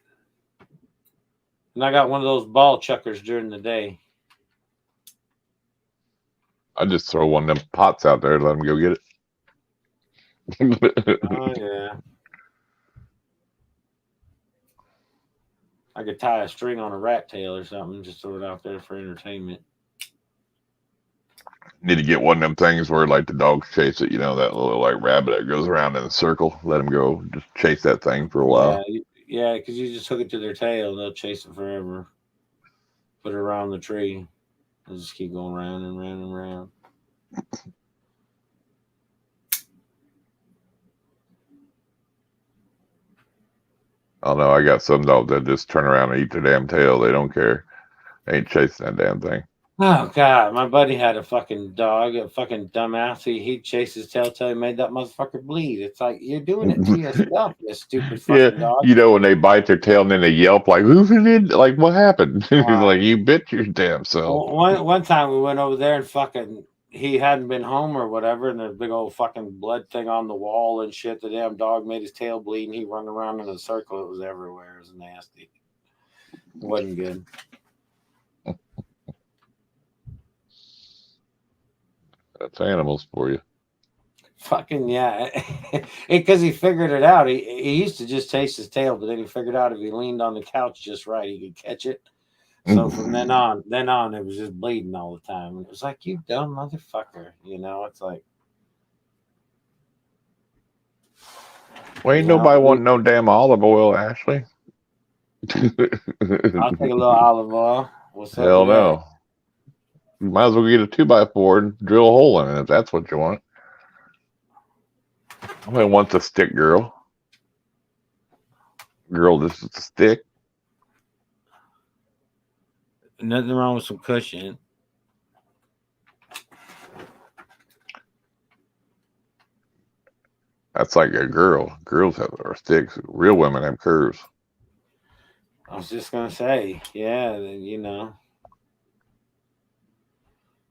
And I got one of those ball chuckers during the day. I just throw one of them pots out there and let them go get it. Oh yeah. I could tie a string on a rat tail or something, just throw it out there for entertainment. Need to get one of them things where like the dogs chase it, you know, that little like rabbit that goes around in a circle. Let them go, just chase that thing for a while. Yeah, because you just hook it to their tail and they'll chase it forever. Put it around the tree. They'll just keep going round and round and round. I don't know. I got some dogs that just turn around and eat their damn tail. They don't care. They ain't chasing that damn thing. Oh God, my buddy had a fucking dog, a fucking dumbass. He chased his tail till he made that motherfucker bleed. It's like you're doing it to yourself, you stupid fucking dog. You know when they bite their tail and then they yelp like, "Who's in it?" Like, what happened? Like, you bit your damn self. One time we went over there and fucking he hadn't been home or whatever, and there's a big old fucking blood thing on the wall and shit. The damn dog made his tail bleed and he run around in a circle. It was everywhere. It was nasty. It wasn't good. That's animals for you. Fucking yeah. Because he figured it out. He used to just chase his tail, but then he figured out if he leaned on the couch just right, he could catch it. So from then on, it was just bleeding all the time. And it was like, you dumb motherfucker. You know, it's like. Well, ain't nobody want no damn olive oil, Ashley. I'll take a little olive oil. What's up? Hell no. You might as well get a 2x4 and drill a hole in it if that's what you want. Nobody wants a stick girl. Girl, this is a stick. Nothing wrong with some cushion. That's like a girl. Girls have or sticks. Real women have curves. I was just gonna say, yeah, you know.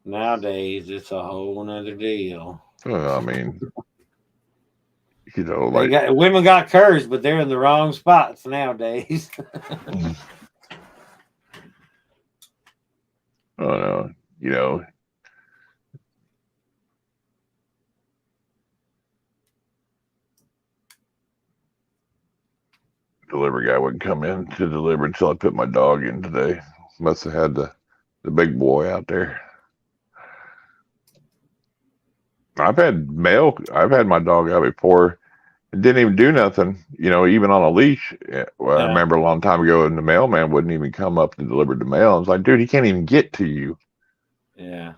Nowadays, it's a whole nother deal. I mean, you know, like women got curves, but they're in the wrong spots nowadays. I don't know, you know. Delivery guy wouldn't come in to deliver until I put my dog in today. Must have had the big boy out there. I've had my dog out before. It didn't even do nothing, you know, even on a leash. Well, I remember a long time ago, and the mailman wouldn't even come up to deliver the mail. I was like, dude, he can't even get to you. Yeah.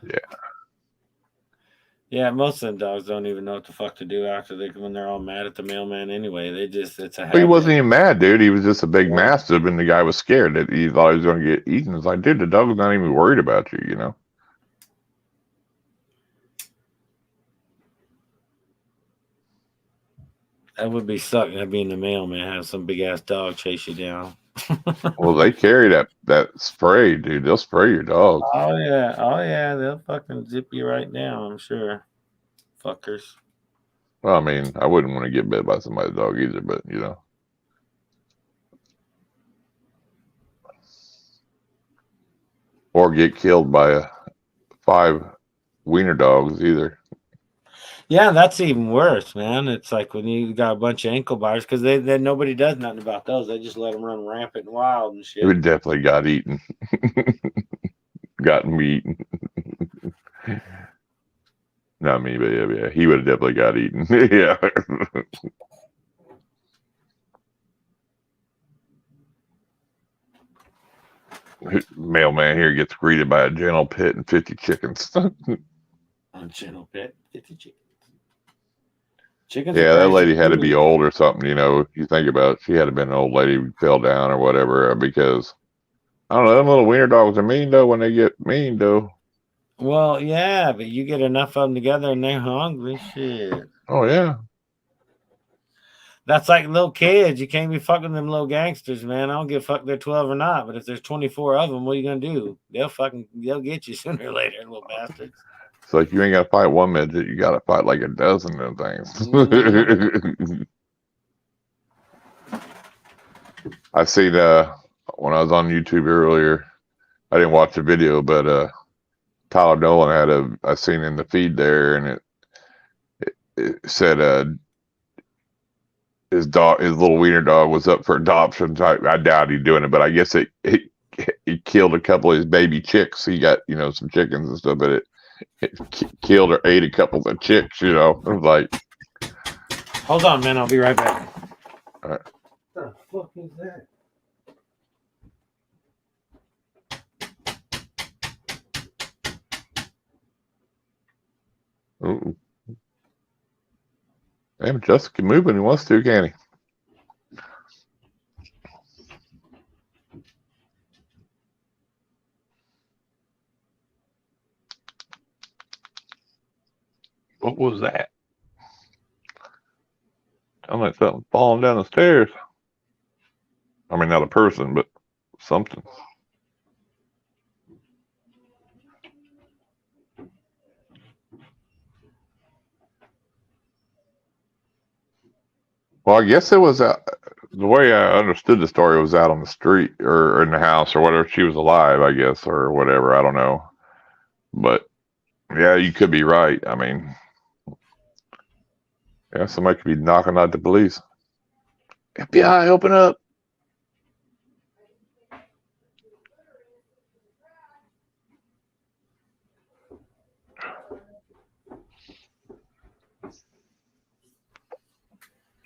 Yeah, most of them dogs don't even know what the fuck to do after when they're all mad at the mailman anyway. It's a But he habit. wasn't even mad, dude. He was just a big Yeah. mastiff, and the guy was scared that he thought he was going to get eaten. It's like, dude, the dog was not even worried about you, you know? That would be sucking to be in the mailman, have some big ass dog chase you down. Well, they carry that spray, dude. They'll spray your dog. Oh yeah, they'll fucking zip you right down, I'm sure. Fuckers. Well, I mean, I wouldn't want to get bit by somebody's dog either, but you know. Or get killed by 5 wiener dogs either. Yeah, that's even worse, man. It's like when you got a bunch of ankle biters, because they nobody does nothing about those. They just let them run rampant and wild and shit. It definitely got eaten. Gotten me eaten. Not me, but yeah, he would have definitely got eaten. Yeah. Mailman here gets greeted by a gentle pit and 50 chickens. A gentle pit, 50 chickens. Chickens. Yeah, that lady had to be old or something, you know. If you think about it, she had to been an old lady who fell down or whatever, because I don't know, them little wiener dogs are mean though when they get mean though. Well, yeah, but you get enough of them together and they're hungry. Shit. Oh yeah. That's like little kids. You can't be fucking them little gangsters, man. I don't give a fuck if they're 12 or not, but if there's 24 of them, what are you gonna do? They'll get you sooner or later, little bastards. It's like you ain't gotta fight one midget, you gotta fight like a dozen of things. I seen when I was on YouTube earlier, I didn't watch the video, but Tyler Dolan had I seen in the feed there, and it said his little wiener dog was up for adoption. I doubt he's doing it, but I guess it killed a couple of his baby chicks. He got, you know, some chickens and stuff, but it killed or ate a couple of the chicks, you know. I was like, hold on, man, I'll be right back. All right. What the fuck is that? Ooh. Damn, Justin can move when he wants to, can he? What was that? Sounded like something falling down the stairs. I mean, not a person, but something. Well, I guess it was the way I understood the story was out on the street or in the house or whatever. She was alive, I guess, or whatever. I don't know. But yeah, you could be right. I mean, yeah, somebody could be knocking out the police. FBI, open up.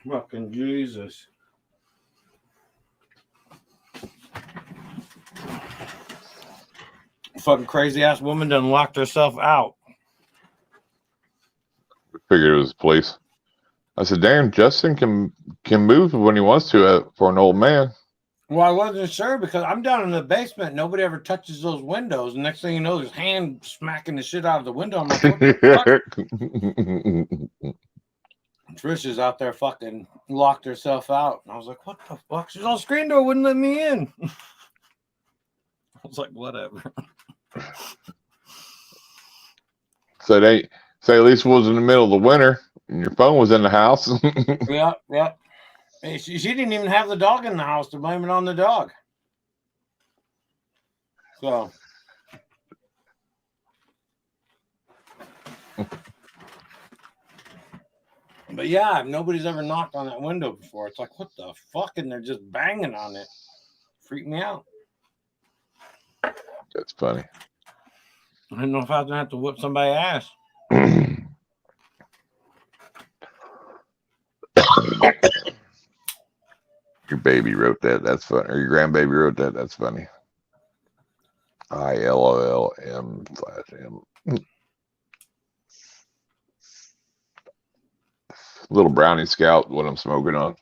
Fucking Jesus. Fucking crazy ass woman done locked herself out. Figured it was police. I said, damn, Justin can move when he wants to for an old man. Well, I wasn't sure because I'm down in the basement. Nobody ever touches those windows. And next thing you know, there's hand smacking the shit out of the window. I'm like, what the fuck? Trish is out there fucking locked herself out. And I was like, what the fuck? She's on the screen door, wouldn't let me in. I was like, whatever. So at least it was in the middle of the winter and your phone was in the house. Yeah. Hey, she didn't even have the dog in the house to blame it on the dog. So. But yeah, nobody's ever knocked on that window before. It's like, what the fuck? And they're just banging on it. Freak me out. That's funny. I didn't know if I was going to have to whip somebody's ass. Your baby wrote that. That's funny. Or your grandbaby wrote that. That's funny. ILLM/M. Little brownie scout, what I'm smoking on.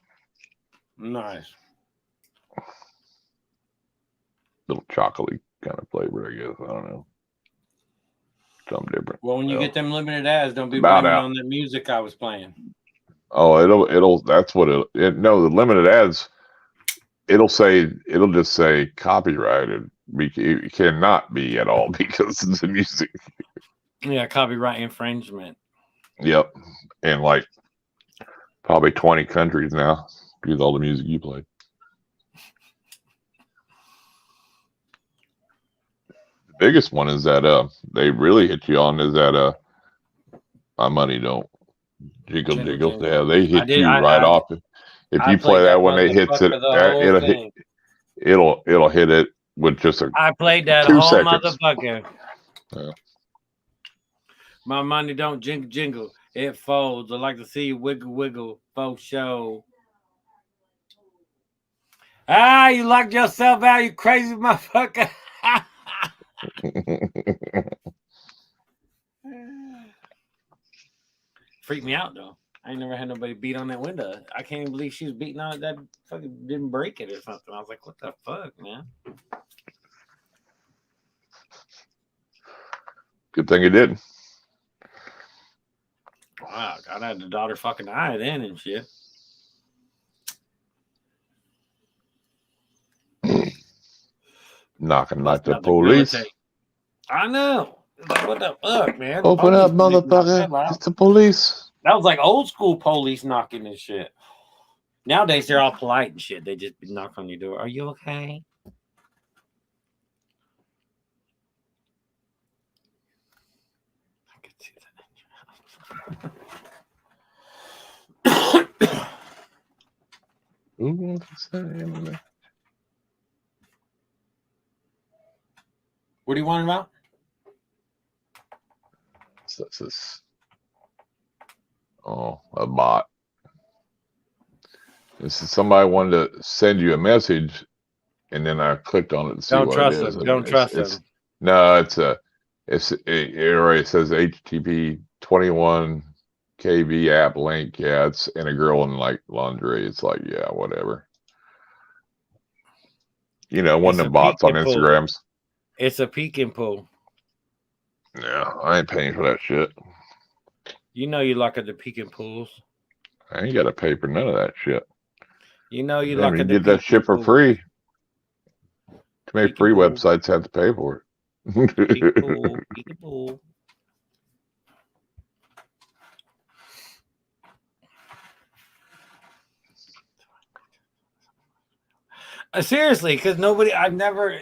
Nice. Little chocolatey kind of flavor, I guess. I don't know. Something different. Well, when you get them limited ads, don't be About blaming out. on the music I was playing. Oh, it'll that's what no, the limited ads, it'll just say copyrighted. It cannot be at all because of the music. Yeah, copyright infringement. Yep. And like probably 20 countries now because all the music you played. The biggest one is that they really hit you on is that my money don't jiggle jiggle. Yeah, they hit you right off. If you play that one, it hits it. It'll hit it with just a. I played that 2 whole seconds. motherfucker. Yeah. My money don't jingle jingle. It folds. I like to see you wiggle wiggle. Faux show. Ah, you locked yourself out, you crazy motherfucker. Freaked me out though. I ain't never had nobody beat on that window. I can't even believe she was beating on it. That fucking didn't break it or something. I was like, what the fuck, man? Good thing it did. Wow, God, I had to dot her fucking eye then and shit. Knocking like the police. I know. Like, what the fuck, man? Open up, Police didn't knock motherfucker. them out. It's the police. That was like old school police knocking and shit. Nowadays, they're all polite and shit. They just knock on your door. Are you okay? I could see that in your house. What do you want about? So this is a bot. This is somebody wanted to send you a message, and then I clicked on it to see Don't what trust it is. them. Don't trust them. No, it already says HTTP 21 KV app link. Yeah, it's and a girl in like lingerie. It's like, yeah, whatever. You know, one of the bots on Instagrams. It's a peek and pull. Yeah, I ain't paying for that shit. You know you lock at the peek and pulls. I ain't got to pay for none of that shit. You know you lock at the get that shit for free. Too many free websites have to pay for it. Peek and pull, peek and pull. Seriously, because nobody's ever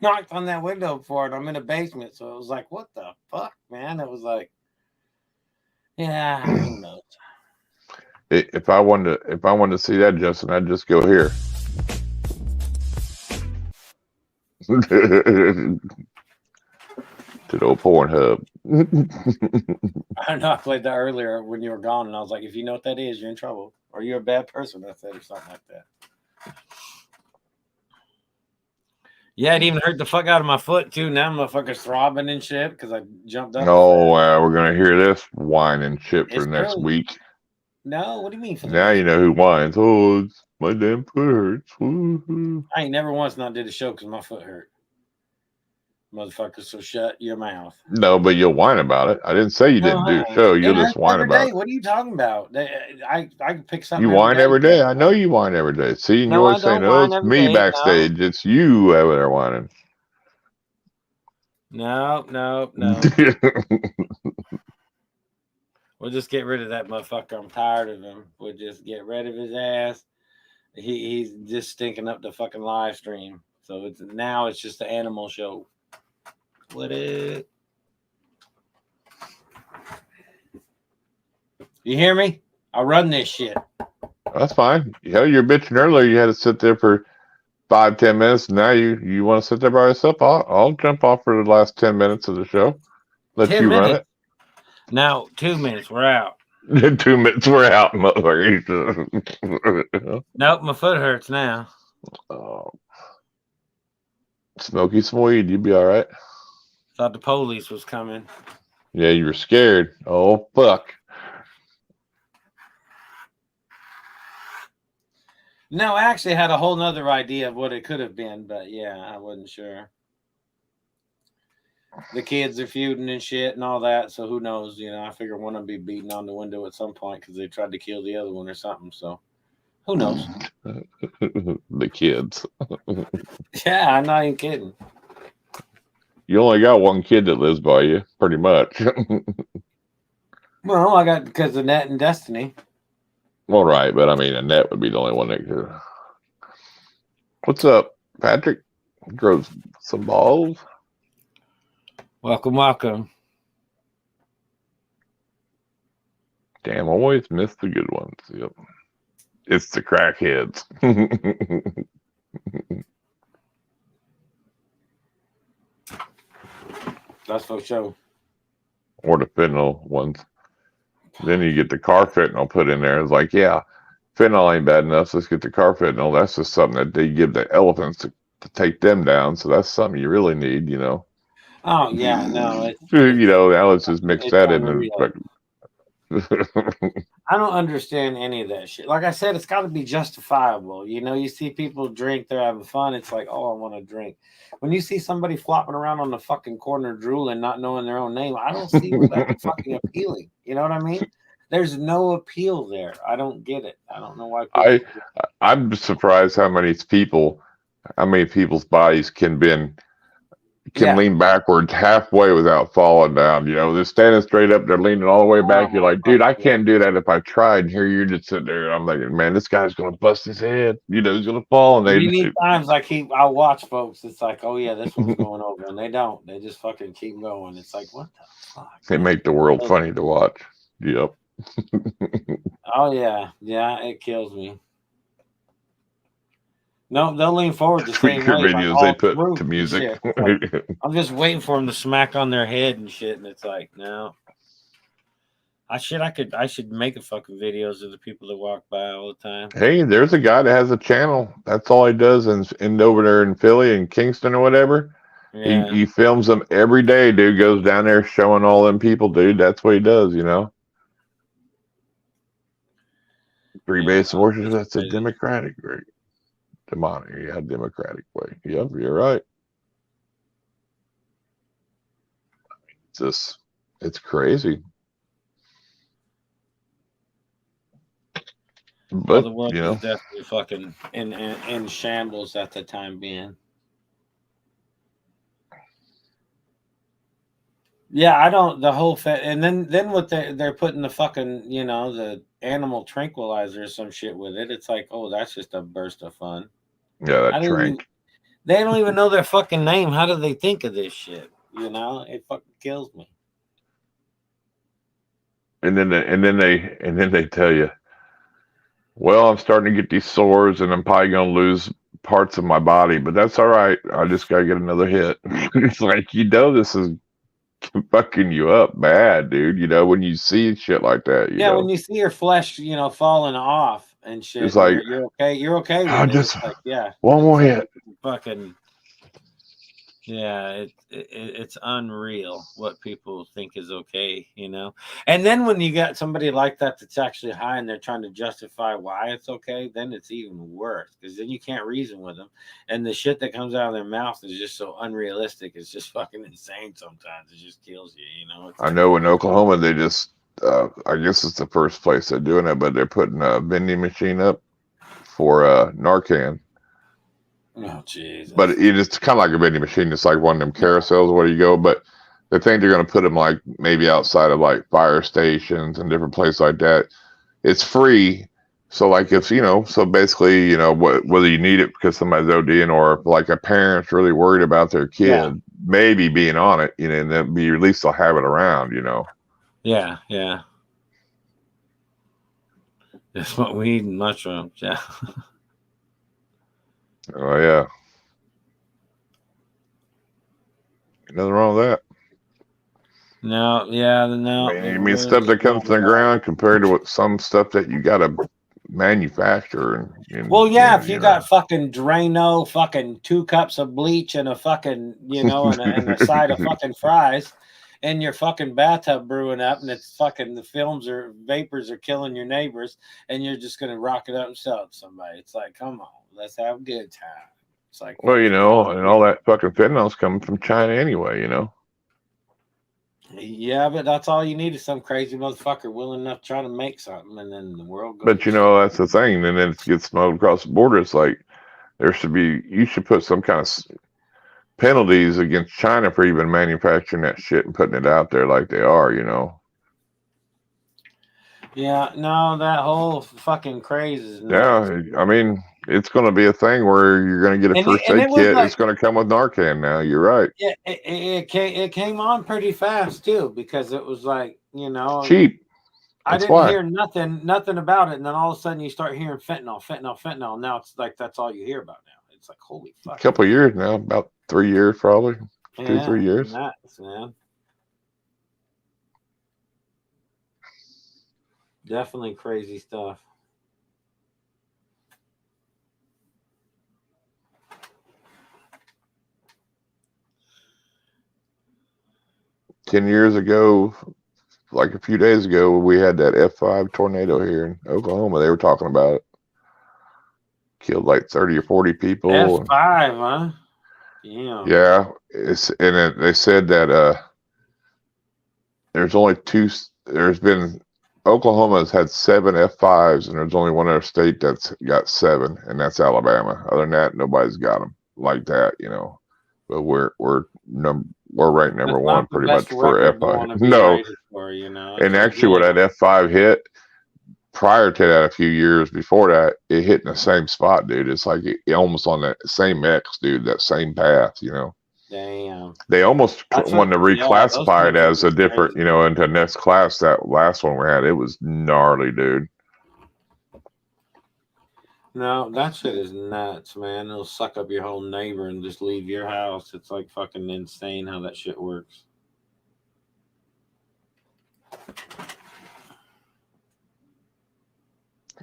knocked on that window before, and I'm in a basement, so it was like, what the fuck, man? It was like, yeah, who knows? If I wanted to see that, Justin, I'd just go here. To the old Pornhub. I know I played that earlier when you were gone, and I was like, if you know what that is, you're in trouble, or you're a bad person. I said, or something like that. Yeah, it even hurt the fuck out of my foot too. Now motherfucker's throbbing and shit because I jumped up. Oh, we're gonna hear this whine and shit for next week. No, what do you mean? Now you know who whines. Oh, it's my damn foot hurts. Woo-hoo. I ain't never once not did a show because my foot hurt. Motherfucker, so shut your mouth. No, but you'll whine about it. I didn't say you didn't do a show. You'll just whine about it. What are you talking about? I can pick something. You whine every day. I know you whine every day. See, and you're always saying, "Oh, it's me backstage." No. It's you over there whining. No. We'll just get rid of that motherfucker. I'm tired of him. We'll just get rid of his ass. He's just stinking up the fucking live stream. So it's just the animal show. What it? You hear me? I run this shit. That's fine. Hell, you're bitching earlier. You had to sit there for 5-10 minutes. Now you want to sit there by yourself? I'll jump off for the last 10 minutes of the show. Let you run it. Now 2 minutes. We're out. 2 minutes. We're out, motherfucker. Nope, my foot hurts now. Smoke you some weed. You'd be all right. Thought the police was coming. Yeah, you were scared. Oh, fuck. No, I actually had a whole nother idea of what it could have been, but yeah, I wasn't sure. The kids are feuding and shit and all that, so who knows? You know, I figure one will be beating on the window at some point because they tried to kill the other one or something. So who knows? The kids. Yeah, I'm not even kidding. You only got one kid that lives by you, pretty much. Well, I got because of Annette and Destiny. Well, right, but I mean, Annette would be the only one that could. What's up, Patrick? Grows some balls. Welcome, welcome. Damn, I always miss the good ones. Yep. It's the crackheads. That's for sure. Or the fentanyl ones. Then you get the car fentanyl put in there. It's like, yeah, fentanyl ain't bad enough. So let's get the car fentanyl. That's just something that they give the elephants to take them down. So that's something you really need, you know. Oh yeah, no. You know, now let's just mix that in. I don't understand any of that shit. Like I said, it's got to be justifiable. You know, you see people drink, they're having fun. It's like, oh, I want to drink. When you see somebody flopping around on the fucking corner drooling, not knowing their own name, I don't see where that's fucking appealing. You know what I mean? There's no appeal there. I don't get it. I don't know why. I'm surprised how many people's bodies can lean backwards halfway without falling down. You know, they're standing straight up, they're leaning all the way back. You're like, dude, I can't do that if I tried. And here you're just sitting there. I'm thinking, man, this guy's gonna bust his head. You know, he's gonna fall. And many times I watch folks. It's like, oh yeah, this one's going over, and they don't. They just fucking keep going. It's like, what the fuck? They make the world funny to watch. Yep. Oh yeah, it kills me. No, they'll lean forward the same way. Videos they put to music. Like, I'm just waiting for them to smack on their head and shit, and it's like, no. I should make a fucking videos of the people that walk by all the time. Hey, there's a guy that has a channel. That's all he does in over there in Philly and Kingston or whatever. Yeah. He films them every day, dude. Goes down there showing all them people, dude. That's what he does, you know. Three-base worship. That's a democratic, right? Democratic way. Yep, you're right. It's crazy. But the world you know, is definitely fucking in shambles at the time being. Yeah, I don't. The whole and then what they're putting the fucking, you know, the animal tranquilizer or some shit with it. It's like, oh, that's just a burst of fun. Yeah, that trank. They don't even know their fucking name. How do they think of this shit? You know, it fucking kills me. And then they tell you, well, I'm starting to get these sores, and I'm probably gonna lose parts of my body, but that's all right. I just gotta get another hit. It's like, you know, this is fucking you up bad, dude. You know, when you see shit like that. You know? When you see your flesh, you know, falling off and shit. It's like, you're okay. You're okay with it. Just like, yeah. One more hit. Fucking. Yeah, it's unreal what people think is okay, you know. And then when you got somebody like that that's actually high and they're trying to justify why it's okay, then it's even worse because then you can't reason with them. And the shit that comes out of their mouth is just so unrealistic. It's just fucking insane sometimes. It just kills you, you know. I know in Oklahoma they just, I guess it's the first place they're doing it, but they're putting a vending machine up for Narcan. Oh, Jesus. But it's kind of like a vending machine. It's like one of them carousels where you go. But they think they're going to put them like maybe outside of like fire stations and different places like that. It's free. So like if, you know, so basically, you know, whether you need it because somebody's ODing or if like a parent's really worried about their kid, maybe being on it, you know, and then at least they'll have it around, you know. Yeah, yeah. That's what we eat in mushrooms, yeah. Oh yeah, nothing wrong with that. No, yeah, no. I mean stuff that comes to the ground compared to what some stuff that you got to manufacture. Well, yeah, if you got fucking Drano, fucking 2 cups of bleach and a fucking, you know, and a side of fucking fries, in your fucking bathtub brewing up, and it's fucking the vapors are killing your neighbors, and you're just gonna rock it up and sell it to somebody. It's like, come on, let's have a good time. It's like, Well, you know, and all that fucking fentanyl's coming from China anyway, you know. Yeah, but that's all you need is some crazy motherfucker willing enough to try to make something, and then the world goes. But you know, that's the thing. And then it gets smuggled across the border. It's like you should put some kind of penalties against China for even manufacturing that shit and putting it out there like they are, you know. Yeah, no, that whole fucking craze is nuts. Yeah, I mean, it's going to be a thing where you're going to get a first aid kit. Like, it's going to come with Narcan now. You're right. Yeah, it came on pretty fast too, because it was like, you know, cheap. I didn't hear nothing about it, and then all of a sudden you start hearing fentanyl. Now it's like that's all you hear about now. It's like, holy fuck. A couple of years now, about 3 years probably, 2-3 years. Nuts, man. Definitely crazy stuff. Ten years ago, like a few days ago, we had that F5 tornado here in Oklahoma. They were talking about it. Killed like 30 or 40 people. F5, huh? Yeah. Yeah. They said that there's only Oklahoma's had 7 F5s, and there's only one other state that's got 7, and that's Alabama. Other than that, nobody's got them like that, you know. But we're ranked number one pretty much for F5. No, you know? And actually, when that F5 hit, prior to that, a few years before that, it hit in the same spot, dude. It's like almost on that same X, dude, that same path, you know. Damn. They almost wanted to reclassify it as a different, you know, into next class. That last one we had, it was gnarly, dude. No, that shit is nuts, man. It'll suck up your whole neighbor and just leave your house. It's like fucking insane how that shit works.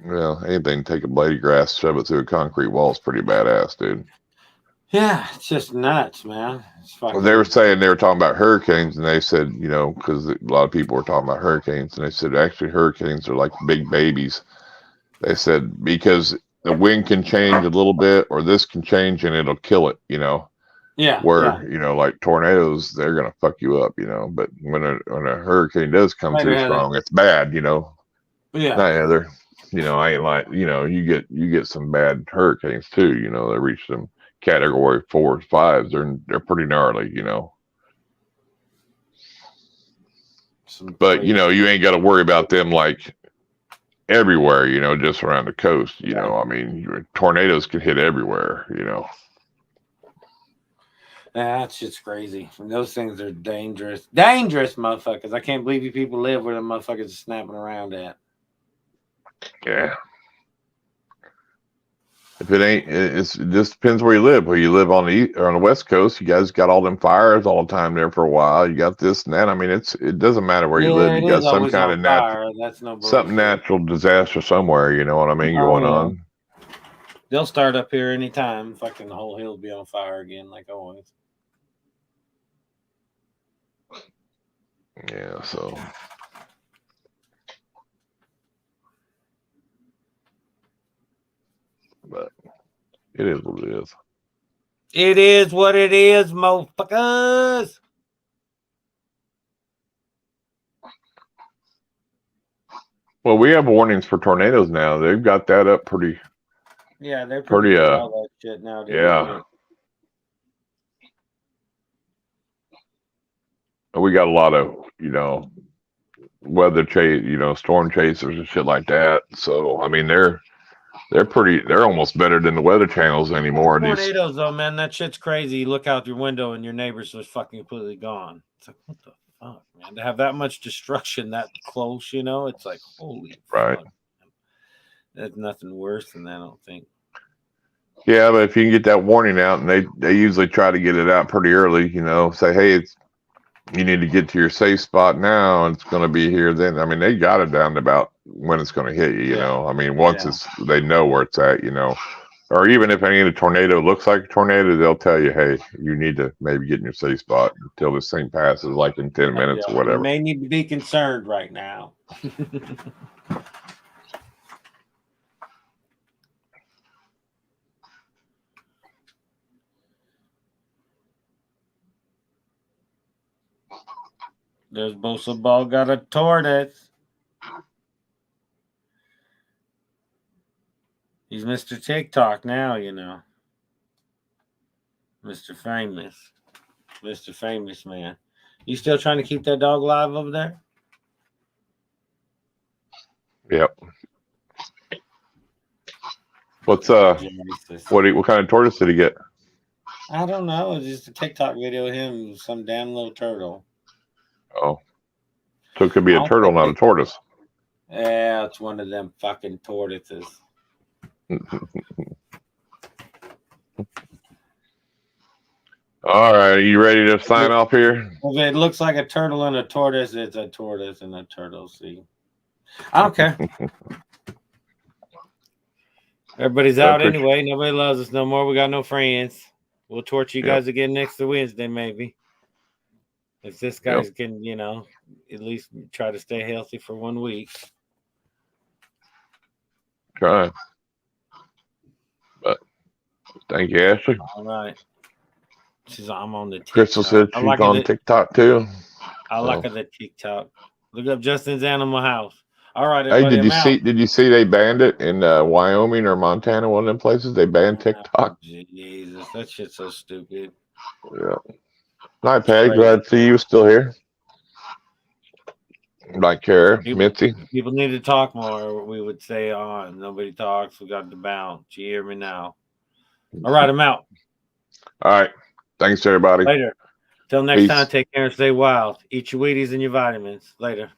Well, anything, take a blade of grass, shove it through a concrete wall is pretty badass, dude. Yeah, it's just nuts, man. It's fucking they were talking about hurricanes, and they said, you know, because a lot of people were talking about hurricanes, and they said actually hurricanes are like big babies. They said because the wind can change a little bit, or this can change, and it'll kill it, you know. Yeah. Where you know, like tornadoes, they're gonna fuck you up, you know. But when a hurricane does come too strong, it's bad, you know. Yeah. Not you know, I ain't like, you know, you get some bad hurricanes too, you know. They reach some category 4s, 5s. They're pretty gnarly, you know. But you know, you ain't got to worry about them like everywhere, you know, just around the coast, you know. I mean, tornadoes can hit everywhere, you know. That's just crazy. Those things are dangerous. Dangerous, motherfuckers. I can't believe you people live where the motherfuckers are snapping around at. Yeah. If it ain't, it just depends where you live. Where you live on the West Coast, you guys got all them fires all the time there for a while. You got this and that. I mean, it doesn't matter where you live. You got some kind of natural disaster somewhere. You know what I mean? Going on. They'll start up here anytime. Fucking the whole hill will be on fire again, like always. Yeah. So. But it is what it is. It is what it is, motherfuckers. Well, we have warnings for tornadoes now. They've got that up pretty. Yeah, they're pretty all that shit now. Yeah. We got a lot of, you know, weather chase, you know, storm chasers and shit like that. So I mean, they're almost better than the weather channels anymore. Tornadoes, though, man, that shit's crazy. You look out your window and your neighbor's just fucking completely gone. It's like, what the fuck, man? To have that much destruction that close, you know, it's like, holy fuck. There's nothing worse than that, I don't think. Yeah, but if you can get that warning out, and they usually try to get it out pretty early, you know, say, hey, you need to get to your safe spot now, and it's going to be here then. I mean, they got it down to about when it's going to hit you, you know. I mean, once they know where it's at, you know. or even if any tornado looks like a tornado, they'll tell you, hey, you need to maybe get in your safe spot until this thing passes, like in 10 minutes or You whatever. may need to be concerned right now. There's Bosa Ball got a tortoise. He's Mr. TikTok now, you know. Mr. Famous. Mr. Famous man. You still trying to keep that dog alive over there? Yep. What's what kind of tortoise did he get? I don't know. It's just a TikTok video of him, some damn little turtle. Oh. So it could be a turtle, not a tortoise. Yeah, it's one of them fucking tortoises. All right, are you ready to sign off here? If it looks like a turtle and a tortoise, it's a tortoise and a turtle. See, I don't care. Everybody's out anyway. Nobody loves us no more. We got no friends. We'll torture you guys again next Wednesday, maybe. If this guy can, you know, at least try to stay healthy for 1 week. Try. But thank you, Ashley. All right. I'm on the TikTok. Crystal said she's on TikTok too. I like the TikTok. Look up Justin's Animal House. All right, hey, did you see they banned it in Wyoming or Montana, one of them places? They banned TikTok. Jesus, that shit's so stupid. Yeah. Night, Patty. Glad to see you still here. Like Kara, Mitzi. People need to talk more. We would say on. Nobody talks. We got to bounce. You hear me now? All right, I'm out. All right. Thanks, everybody. Later. Till next time, take care and stay wild. Eat your Wheaties and your vitamins. Later.